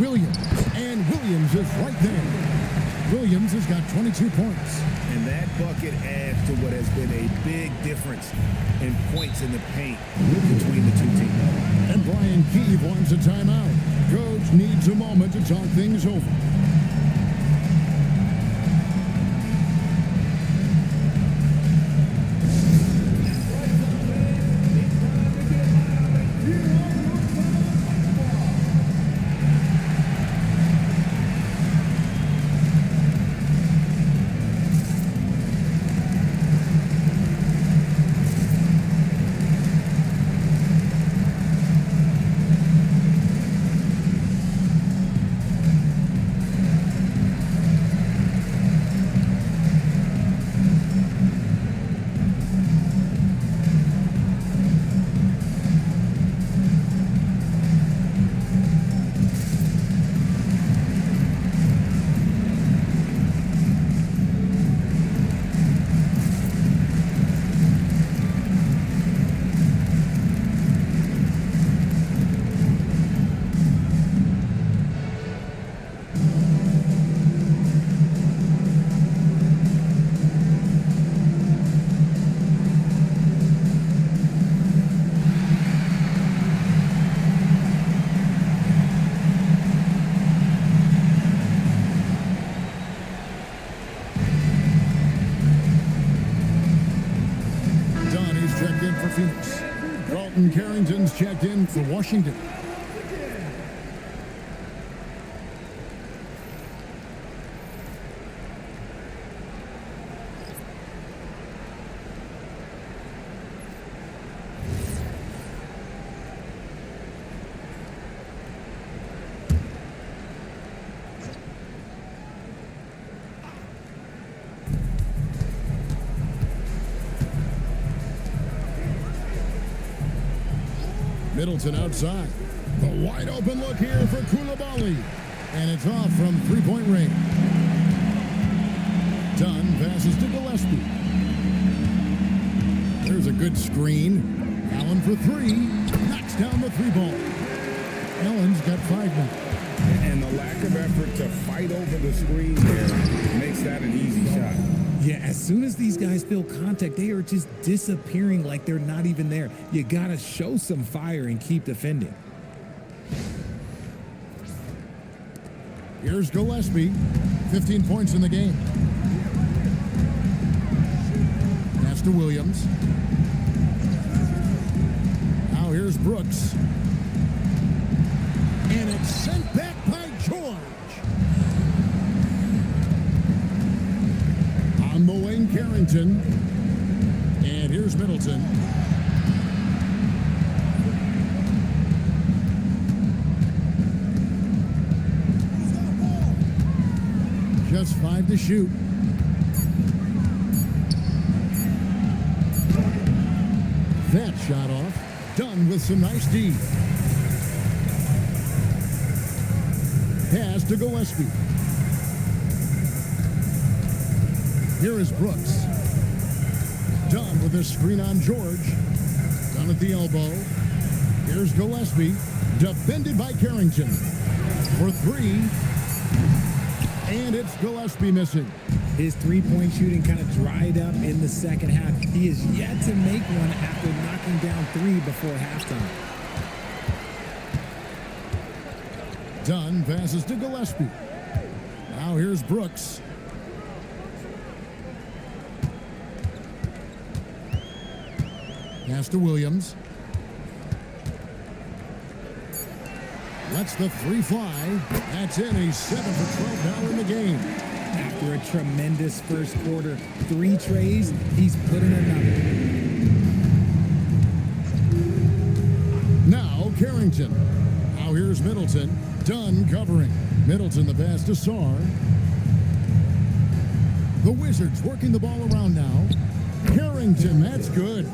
Williams. And Williams is right there. Williams has got 22 points. And that bucket adds to what has been a big difference in points in the paint between the two teams. And Brian Keefe wants a timeout. Coach needs a moment to talk things over. has checked in for Phoenix. Dalton Carrington's checked in for Washington. Middleton outside. The wide open look here for Koulibaly. And it's off from three-point range. Dunn passes to Gillespie. There's a good screen. Allen for three. Knocks down the three ball. Allen's got 5 now. And the lack of effort to fight over the screen there makes that an easy shot. Yeah, as soon as these guys feel contact, they are just disappearing like they're not even there. You got to show some fire and keep defending. Here's Gillespie. 15 points in the game. Pass to Williams. Now here's Brooks. And it's sent back by George. On the wing, Carrington. And here's Middleton. Just 5 to shoot. That shot off. Done with some nice D. Pass to Gillespie. Here is Brooks. Dunn with a screen on George. Dunn at the elbow. Here's Gillespie. Defended by Carrington. For 3. And it's Gillespie missing. His three-point shooting kind of dried up in the second half. He is yet to make one after knocking down 3 before halftime. Dunn passes to Gillespie. Now here's Brooks. Pass to Williams. Lets the 3 fly. That's in. He's 7 for 12 now in the game. After a tremendous first quarter, 3 trays, he's put in another. Now Carrington. Now here's Middleton. Dunn covering. Middleton the pass to Sarr. The Wizards working the ball around now. Carrington, that's good.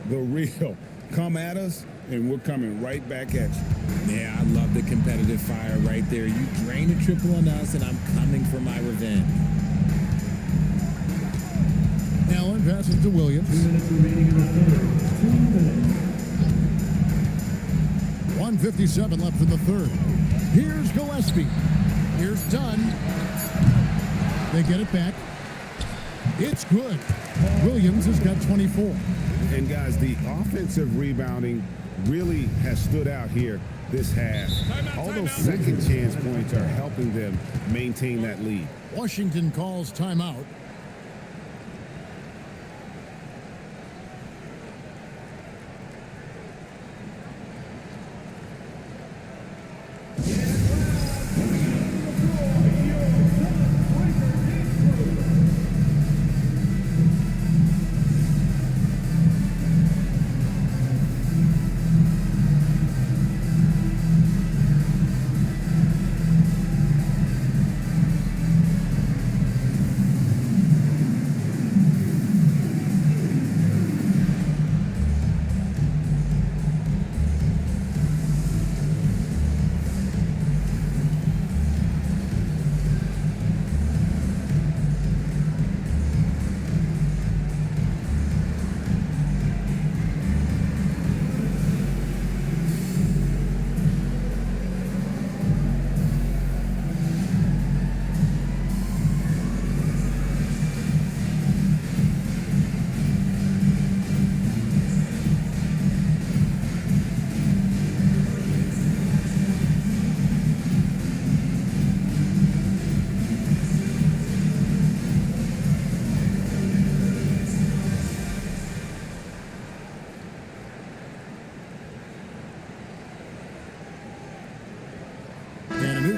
The real. Come at us, and we're coming right back at you. Yeah, I love the competitive fire right there. You drain a triple on us, and I'm coming for my revenge. Allen passes to Williams. 2 minutes remaining in the third. 2 minutes. 1:57 left in the third. Here's Gillespie. Here's Dunn. They get it back. It's good. Williams has got 24. And guys, the offensive rebounding really has stood out here this half. All those second chance points are helping them maintain that lead. Washington calls timeout.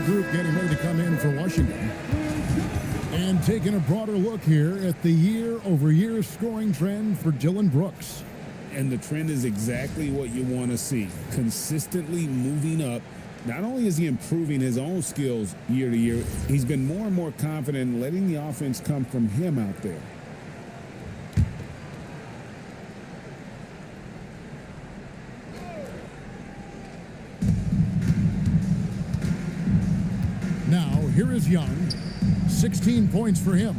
group getting ready to come in for Washington. And taking a broader look here at the year-over-year scoring trend for Dylan Brooks. And the trend is exactly what you want to see. Consistently moving up. Not only is he improving his own skills year to year, he's been more and more confident in letting the offense come from him out there. Now, here is Young. 16 points for him.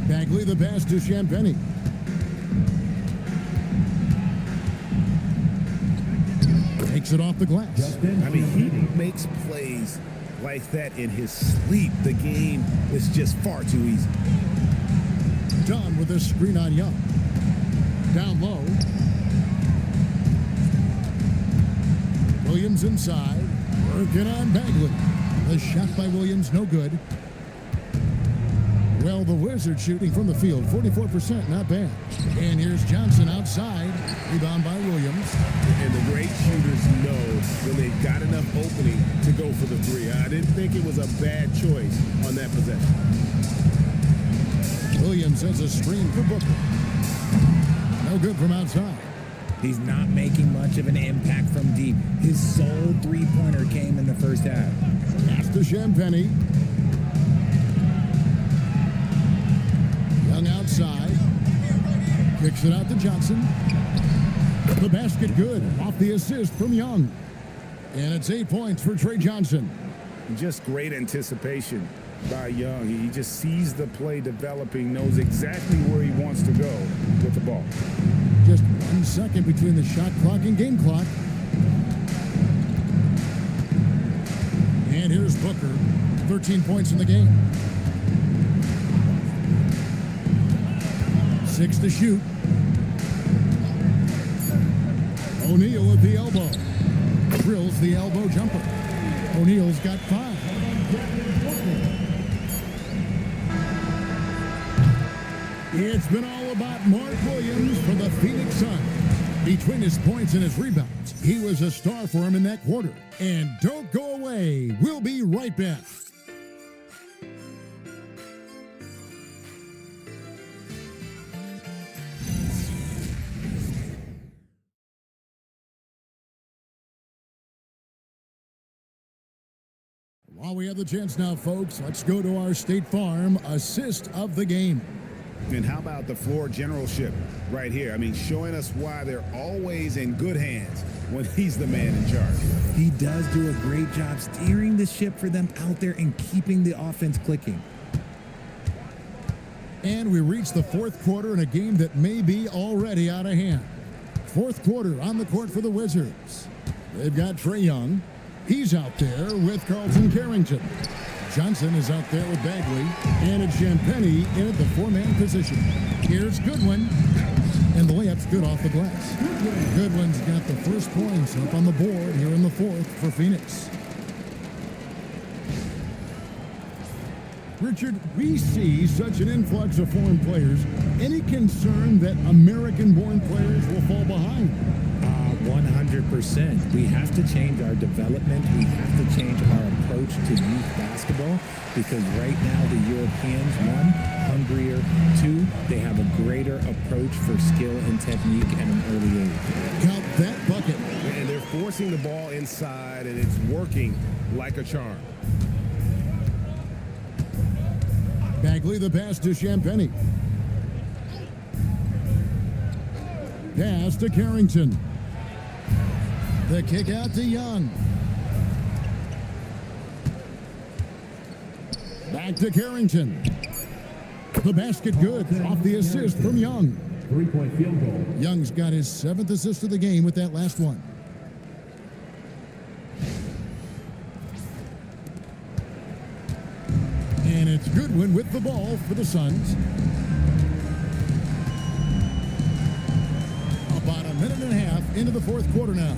Bagley the pass to Champagny. Takes it off the glass. I mean, he makes plays like that in his sleep. The game is just far too easy. Done with a screen on Young. Down low. Williams inside. Working on Bagley. The shot by Williams, no good. Well, the Wizards shooting from the field, 44%, not bad. And here's Johnson outside. Rebound by Williams. And the great shooters know when they've got enough opening to go for the three. I didn't think it was a bad choice on that possession. Williams has a screen for Booker. No good from outside. He's not making much of an impact from deep. His sole three-pointer came in the first half. Pass to Champagny. Young outside. Kicks it out to Johnson. The basket good. Off the assist from Young. And it's 8 points for Trey Johnson. Just great anticipation by Young. He just sees the play developing, knows exactly where he wants to go with the ball. Just 1 second between the shot clock and game clock. And here's Booker. 13 points in the game. 6 to shoot. O'Neal at the elbow. Drills the elbow jumper. O'Neal's got 5. It's been all about Mark Williams for the Phoenix Suns. Between his points and his rebounds, he was a star for him in that quarter. And don't go away. We'll be right back. While we have the chance now, folks, let's go to our State Farm assist of the game. And how about the floor generalship right here? I mean, showing us why they're always in good hands when he's the man in charge. He does do a great job steering the ship for them out there and keeping the offense clicking. And we reach the fourth quarter in a game that may be already out of hand. Fourth quarter on the court for the Wizards. They've got Trae Young. He's out there with Carlton Carrington. Johnson is out there with Bagley. And it's Champagny in at the 4-man position. Here's Goodwin. And the layup's good off the glass. Goodwin's got the first points up on the board here in the fourth for Phoenix. Richard, we see such an influx of foreign players. Any concern that American-born players will fall behind? 100%. We have to change our development. We have to change our approach to youth basketball because right now the Europeans, 1, hungrier, 2, they have a greater approach for skill and technique at an early age. Count that bucket. And they're forcing the ball inside, and it's working like a charm. Bagley the pass to Champagny. Pass to Carrington. The kick out to Young. Back to Carrington. The basket good. Off the assist from Young. 3-point field goal. Young's got his 7th assist of the game with that last one. And it's Goodwin with the ball for the Suns. About a minute and a half into the fourth quarter now.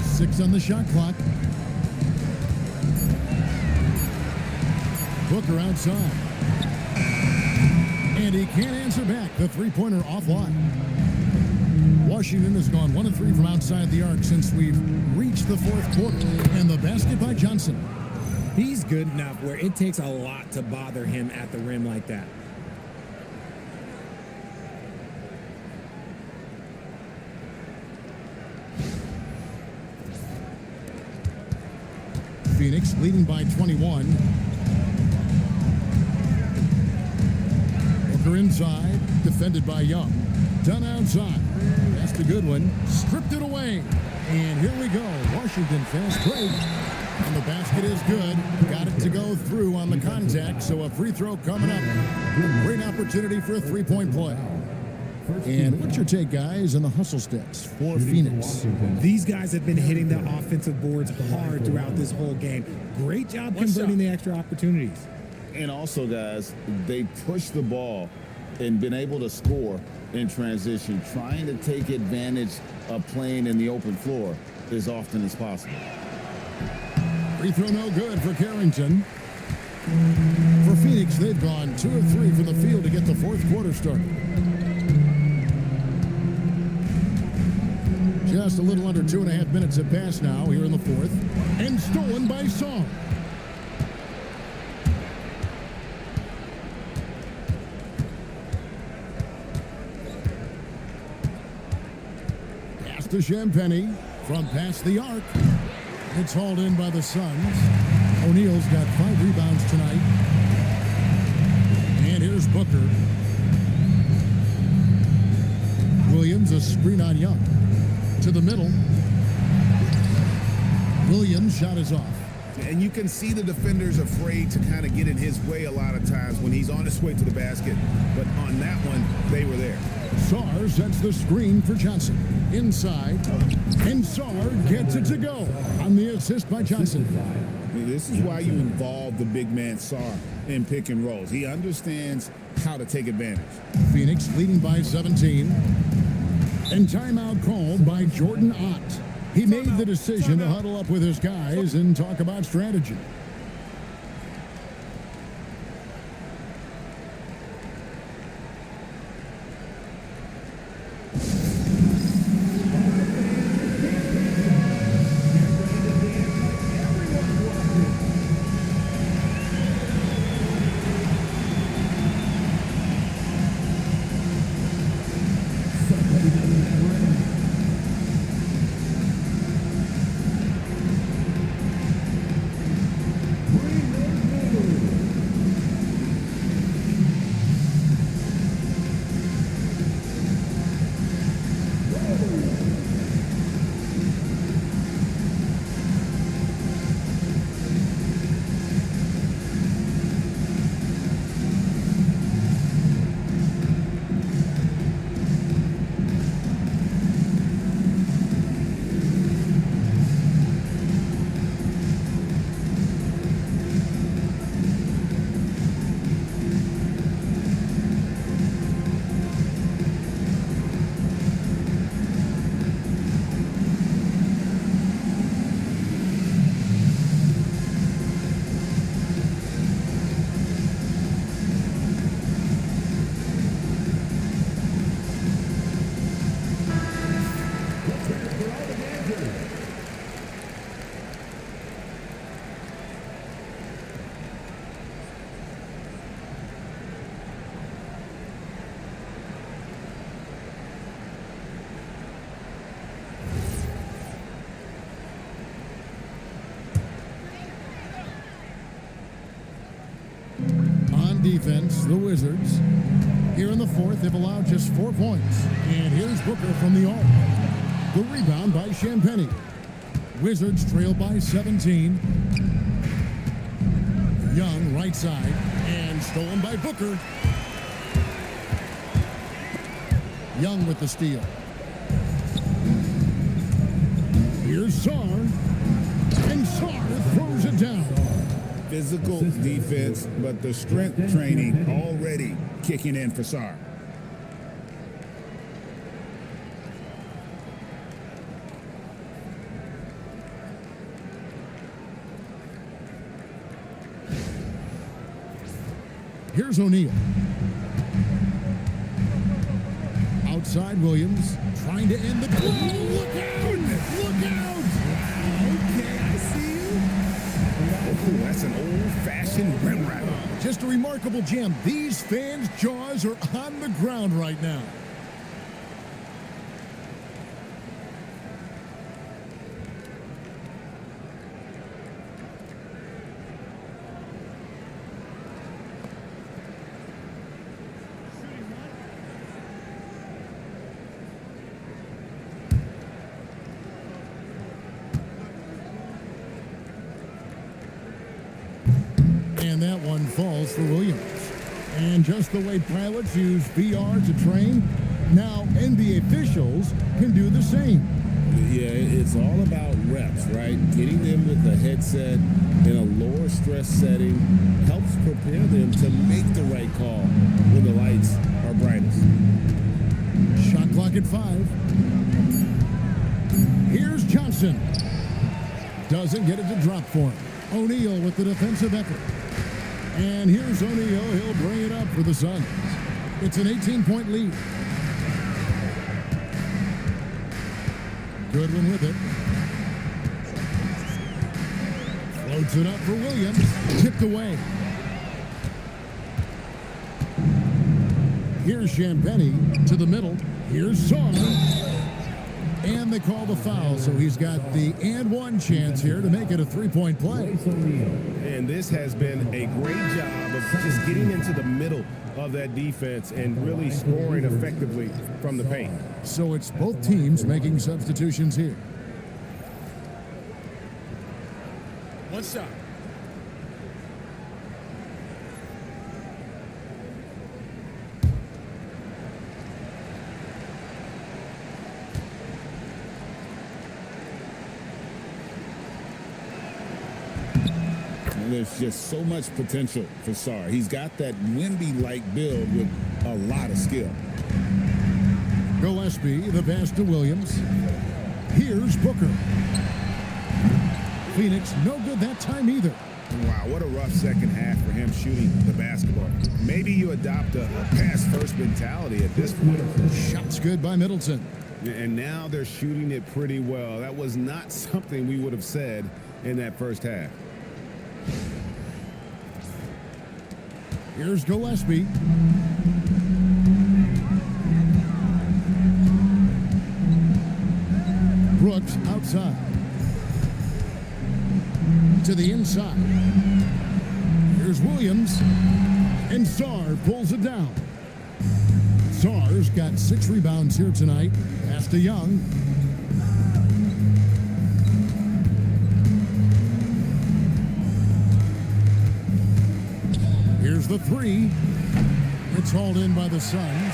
Six on the shot clock. Booker outside. And he can't answer back. The three-pointer offline. Washington has gone 1 of 3 from outside the arc since we've reached the fourth quarter. And the basket by Johnson. He's good enough where it takes a lot to bother him at the rim like that. Phoenix leading by 21. Booker inside, defended by Young. Done outside. That's the good one. Stripped it away. And here we go. Washington fast break. And the basket is good. Got it to go through on the contact, so a free throw coming up. Great opportunity for a three-point play. And what's your take, guys, on the hustle stats for Phoenix? These guys have been hitting the offensive boards hard throughout this whole game. Great job converting the extra opportunities. And also, guys, they push the ball and been able to score in transition, trying to take advantage of playing in the open floor as often as possible. Free throw no good for Carrington. For Phoenix, they've gone 2 of 3 from the field to get the fourth quarter started. Just a little under 2.5 minutes have passed now here in the fourth. And stolen by Song. Pass to Champagny from past the arc. It's hauled in by the Suns. O'Neal's got 5 rebounds tonight. And here's Booker. Williams, a screen on Young. To the middle. Williams' shot is off. And you can see the defenders afraid to kind of get in his way a lot of times when he's on his way to the basket. But on that one, they were there. Sarr sets the screen for Johnson. Inside. And Sarr gets it to go on the assist by Johnson. This is why you involve the big man Sarr in pick and rolls. He understands how to take advantage. Phoenix leading by 17. And timeout called by Jordan Ott. He made the decision to huddle up with his guys and talk about strategy. Defense, the Wizards, here in the fourth, have allowed just 4 points. And here's Booker from the arc. The rebound by Champagny. Wizards trail by 17. Young, right side, and stolen by Booker. Young with the steal. Here's Sarr. And Sarr throws it down. Physical defense, but the strength training already kicking in for Sarr. Here's O'Neal. outside Williams, trying to end the... Oh, look out! Look out! Okay, I see you. Oh, that's an old-fashioned rim wrap. Just a remarkable jam. These fans' jaws are on the ground right now. And that one falls for Williams. And just the way pilots use VR to train, now NBA officials can do the same. Yeah, it's all about reps, right? Getting them with a headset in a lower stress setting helps prepare them to make the right call when the lights are brightest. Shot clock at 5. Here's Johnson. Doesn't get it to drop for him. O'Neal with the defensive effort. And here's O'Neal. He'll bring it up for the Suns. It's an 18-point lead. Goodwin with it. Floats it up for Williams. Tipped away. Here's Champagny to the middle. Here's Saw. And they call the foul, so he's got the and one chance here to make it a three-point play. And this has been a great job of just getting into the middle of that defense and really scoring effectively from the paint. So it's both teams making substitutions here. What's up? There's just so much potential for Sarr. He's got that Wemby-like build with a lot of skill. Gillespie, the pass to Williams. Here's Booker. Phoenix, no good that time either. Wow, what a rough second half for him shooting the basketball. Maybe you adopt a pass-first mentality at this point. Shots good by Middleton. And now they're shooting it pretty well. That was not something we would have said in that first half. Here's Gillespie. Brooks outside. To the inside. Here's Williams. And Sarr pulls it down. Sarr's got 6 rebounds here tonight. Pass to Young. Here's the 3. It's hauled in by the Suns.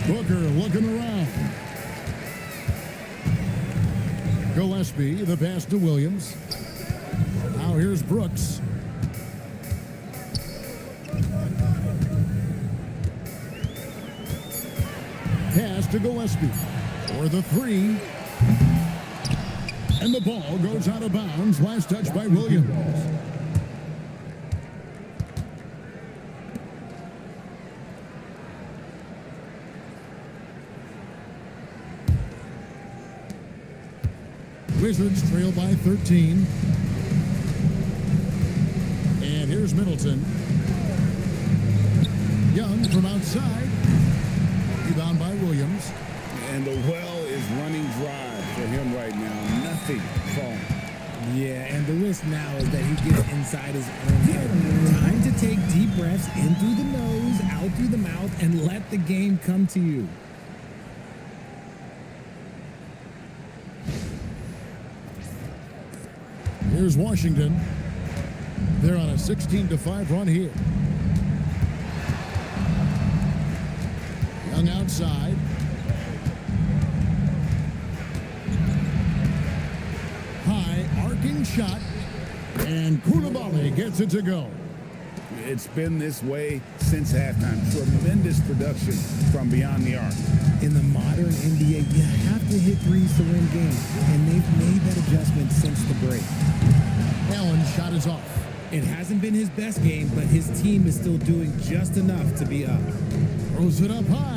Booker looking around. Gillespie, the pass to Williams. Now here's Brooks. Pass to Gillespie for the 3. And the ball goes out of bounds. Last touch by Williams. Wizards trail by 13. And here's Middleton. Young from outside. Rebound by Williams. And the well is running dry for him right now. Nothing falling. Yeah, and the risk now is that he gets inside his own head. Time to take deep breaths in through the nose, out through the mouth, and let the game come to you. Here's Washington. They're on a 16-5 run here. Young outside. High arcing shot. And Koulibaly gets it to go. It's been this way since halftime. Tremendous production from beyond the arc. In the modern NBA, you have to hit threes to win games, and they've made that adjustment since the break. Allen's shot is off. It hasn't been his best game, but his team is still doing just enough to be up. Throws it up high.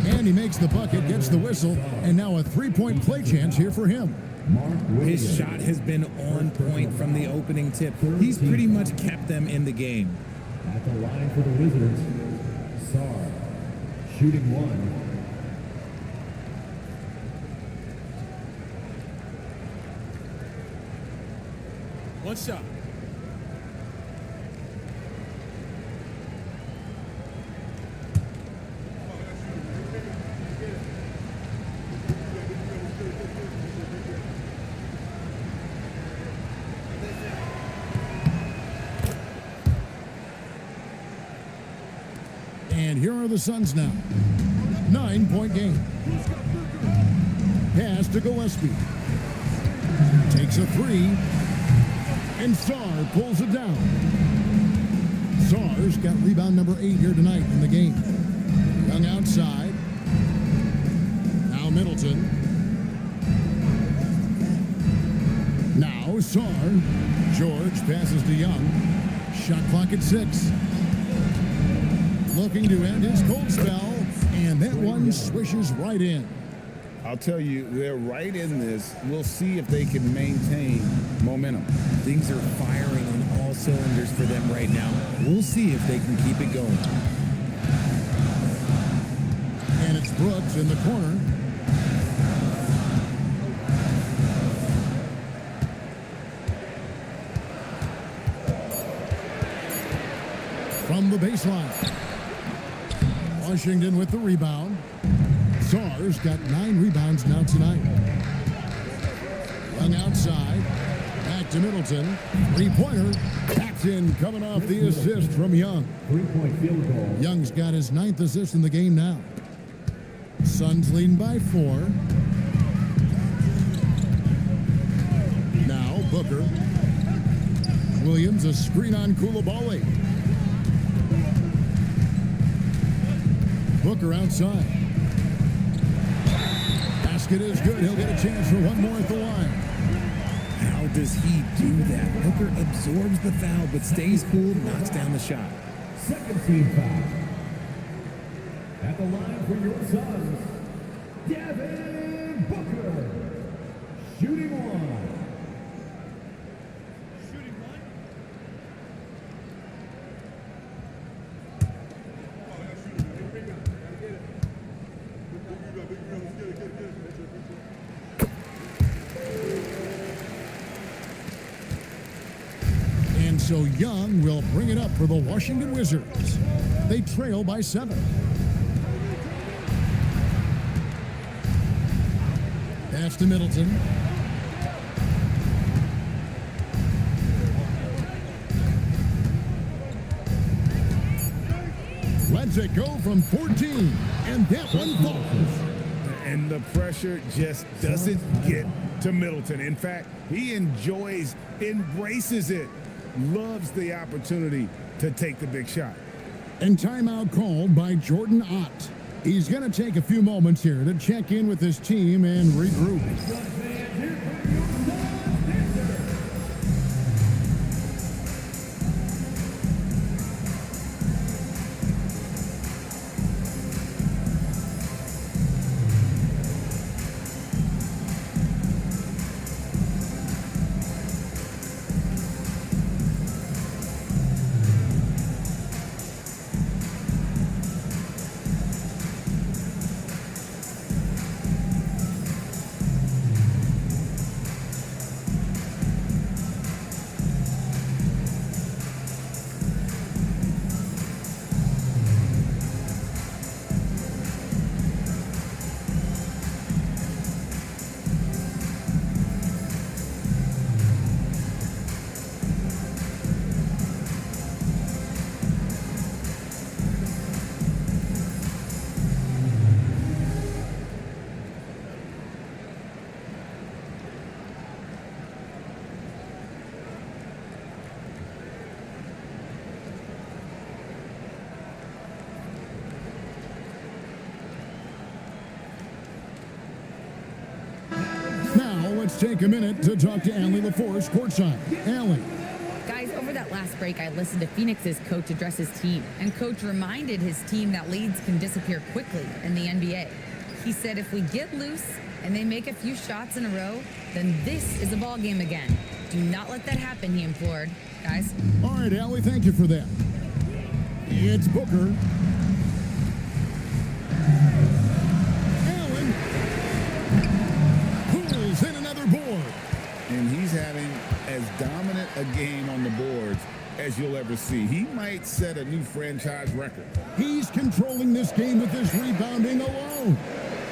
And he makes the bucket, gets the whistle, and now a three-point play chance here for him. His shot has been on point from the opening tip. He's pretty much kept them in the game. At the line for the Wizards, Sar, shooting one. One shot. And here are the Suns now. 9-point game. Pass to Gillespie. Takes a three. And Sar pulls it down. Sar's got rebound number 8 here tonight in the game. Young outside. Now Middleton. Now Sar. George passes to Young. Shot clock at 6. Looking to end his cold spell, and that one swishes right in. I'll tell you, they're right in this. We'll see if they can maintain momentum. Things are firing on all cylinders for them right now. We'll see if they can keep it going. And it's Brooks in the corner. From the baseline. Washington with the rebound. Sar's got 9 rebounds now tonight. Young outside. Back to Middleton. Three-pointer. That's in, coming off the assist from Young. 3-point field goal. Young's got his 9th assist in the game now. Suns leading by 4. Now Booker. Williams, a screen on Koulibaly. Booker outside. Basket is good. He'll get a chance for one more at the line. How does he do that? Booker absorbs the foul, but stays cool, knocks down the shot. Second team foul. At the line for your Suns, Devin Booker, shooting one. And so Young will bring it up for the Washington Wizards. They trail by 7. Pass to Middleton. Lets it go from 14, and that one falls. And the pressure just doesn't get to Middleton. In fact, he embraces it, loves the opportunity to take the big shot. And timeout called by Jordan Ott. He's going to take a few moments here to check in with his team and regroup. Let's take a minute to talk to Allie LaForce courtside. Allie. Guys, over that last break, I listened to Phoenix's coach address his team, and coach reminded his team that leads can disappear quickly in the NBA. He said if we get loose and they make a few shots in a row, then this is a ball game again. Do not let that happen, he implored. Guys. All right, Allie, thank you for that. It's Booker. Allen pulls in another board. And he's having as dominant a game on the boards as you'll ever see. He might set a new franchise record. He's controlling this game with his rebounding alone.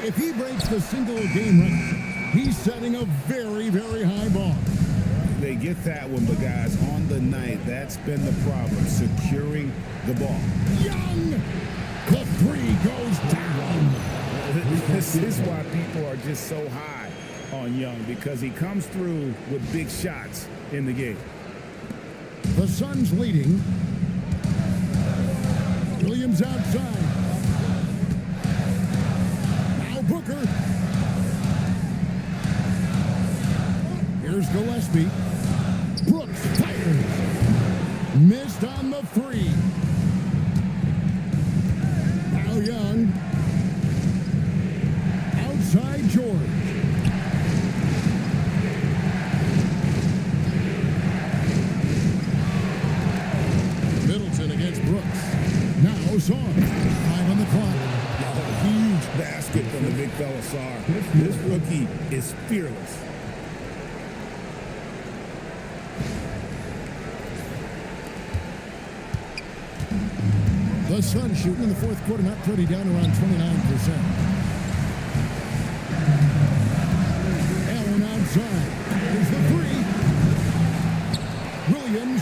If he breaks the single-game record, he's setting a very, very high bar. They get that one, but guys, on the night, that's been the problem, securing the ball. Young! The three goes down. This is why people are just so high on Young, because he comes through with big shots in the game. The Suns leading. Williams outside. Now Booker. Here's Gillespie. Brooks fires. Missed on the three. Now Young. Outside George. Middleton against Brooks. Now Saar. 5 on the clock. Huge basket from the big fella Saar. This rookie is fearless. The Suns shooting in the fourth quarter, not pretty, down around 29%. Allen outside. Here's the three. Williams.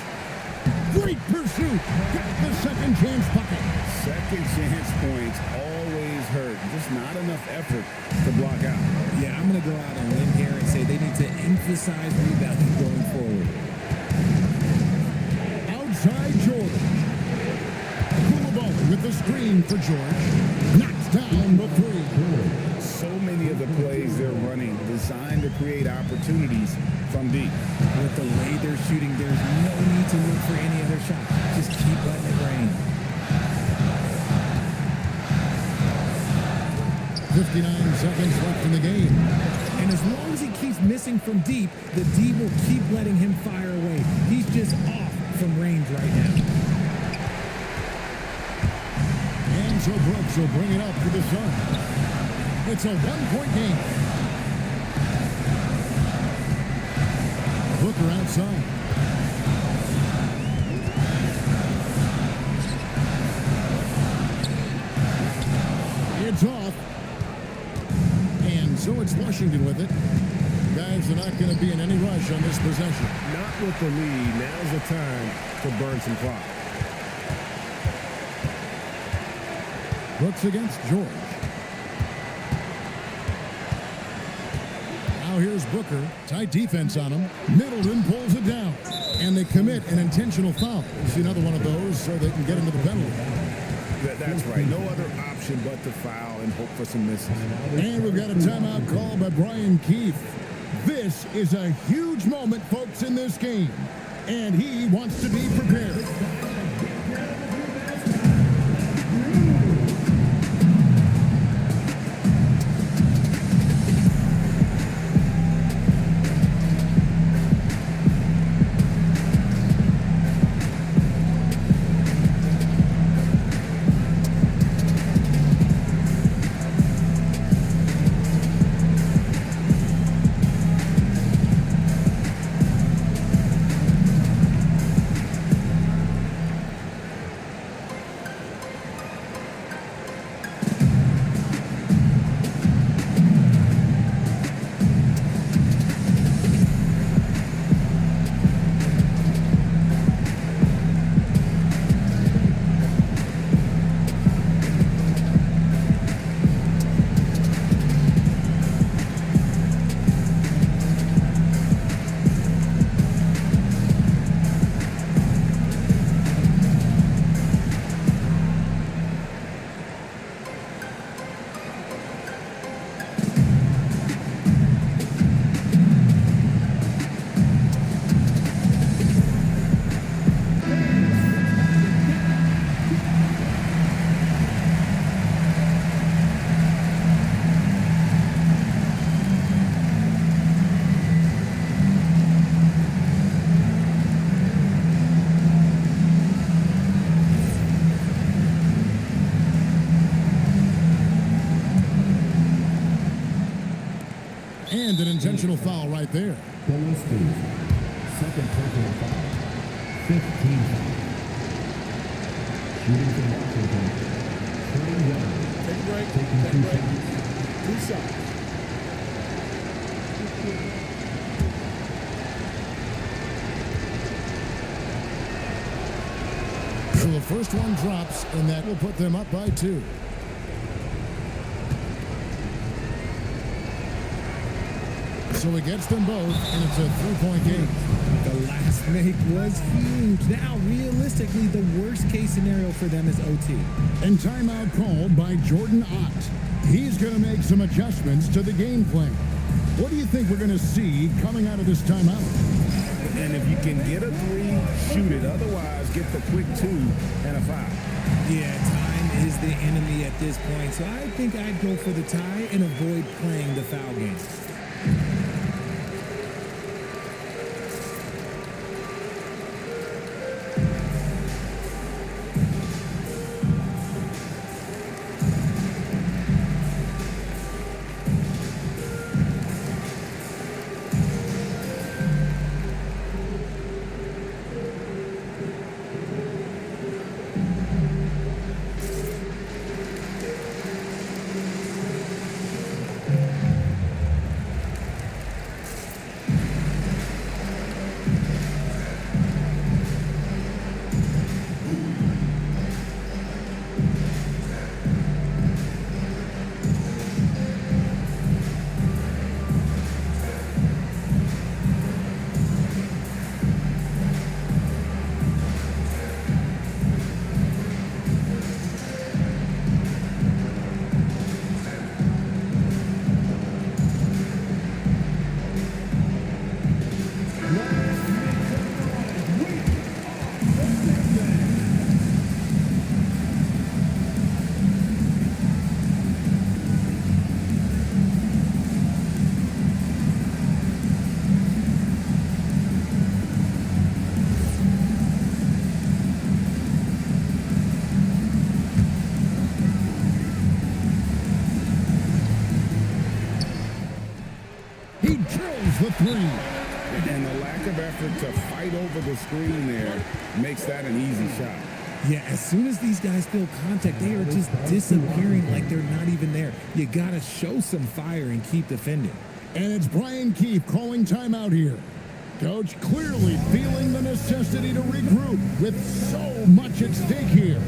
Great pursuit. Got the second chance bucket. Second chance points always hurt. Just not enough effort to block out. Yeah, I'm going to go out on a limb here and say they need to emphasize rebounding going forward. Outside George. With the screen for George. Knocks down the three. So many of the plays they're running designed to create opportunities from deep. With the way they're shooting, there's no need to look for any other shot. Just keep letting it rain. 59 seconds left in the game. And as long as he keeps missing from deep, the D will keep letting him fire away. He's just off from range right now. So Brooks will bring it up for the Suns. It's a one-point game. Booker outside. It's off. And so it's Washington with it. Guys are not going to be in any rush on this possession. Not with the lead. Now's the time to burn some clock. Brooks against George. Now here's Booker. Tight defense on him. Middleton pulls it down. And they commit an intentional foul. It's another one of those so they can get into the penalty. That's right. No other option but to foul and hope for some misses. And we've got a timeout call by Brian Keefe. This is a huge moment, folks, in this game. And he wants to be prepared. there. Phillies, second personal foul. 15 foul. Shooting for Washington. Trey Young. Take a break. Taking Take a 2 break. shots. 2 shots. So the first one drops, and that will put them up by 2. So he gets them both, and it's a 3-point game. The last make was huge. Now, realistically, the worst case scenario for them is OT. And timeout called by Jordan Ott. He's going to make some adjustments to the game plan. What do you think we're going to see coming out of this timeout? And if you can get a 3, shoot it. Otherwise, get the quick 2 and a foul. Yeah, time is the enemy at this point, so I think I'd go for the tie and avoid playing the foul game. He drills the 3. And the lack of effort to fight over the screen there makes that an easy shot. Yeah, as soon as these guys feel contact, they are just disappearing like they're not even there. You got to show some fire and keep defending. And it's Brian Keefe calling timeout here. Coach clearly feeling the necessity to regroup with so much at stake here.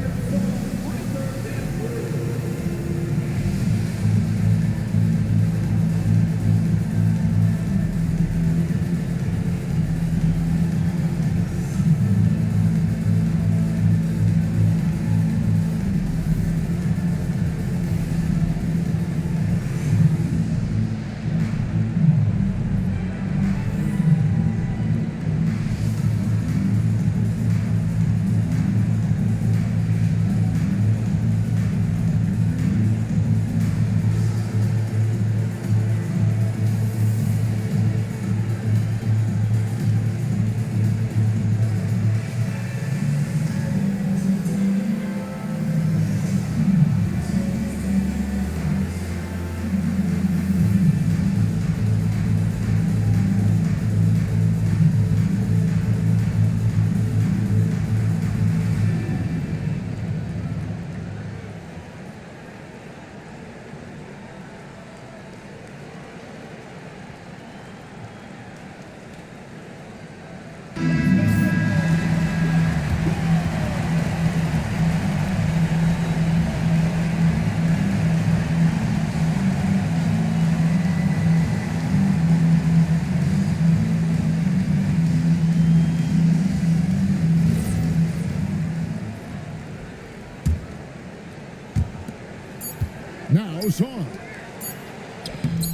Now Zahn.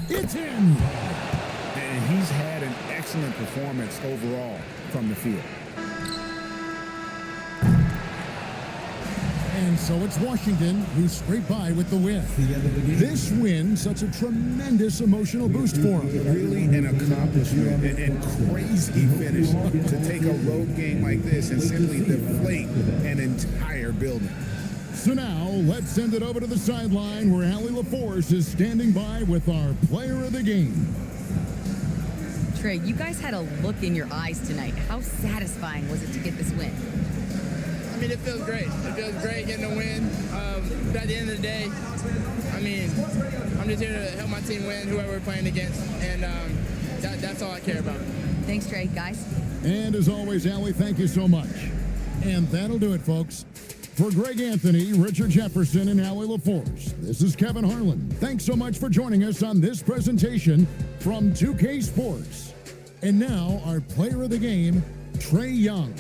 It's in. And he's had an excellent performance overall from the field. And so it's Washington who scraped by with the win. This win such a tremendous emotional boost for him. Really an accomplishment and crazy finish to take a road game like this and simply deflate an entire building. So now let's send it over to the sideline where Allie LaForce is standing by with our player of the game. Trey, you guys had a look in your eyes tonight. How satisfying was it to get this win? I mean, it feels great. It feels great getting a win. But at the end of the day, I mean, I'm just here to help my team win, whoever we're playing against, and that's all I care about. Thanks, Trey. Guys? And as always, Allie, thank you so much. And that'll do it, folks. For Greg Anthony, Richard Jefferson, and Allie LaForce, this is Kevin Harlan. Thanks so much for joining us on this presentation from 2K Sports. And now, our player of the game, Trey Young.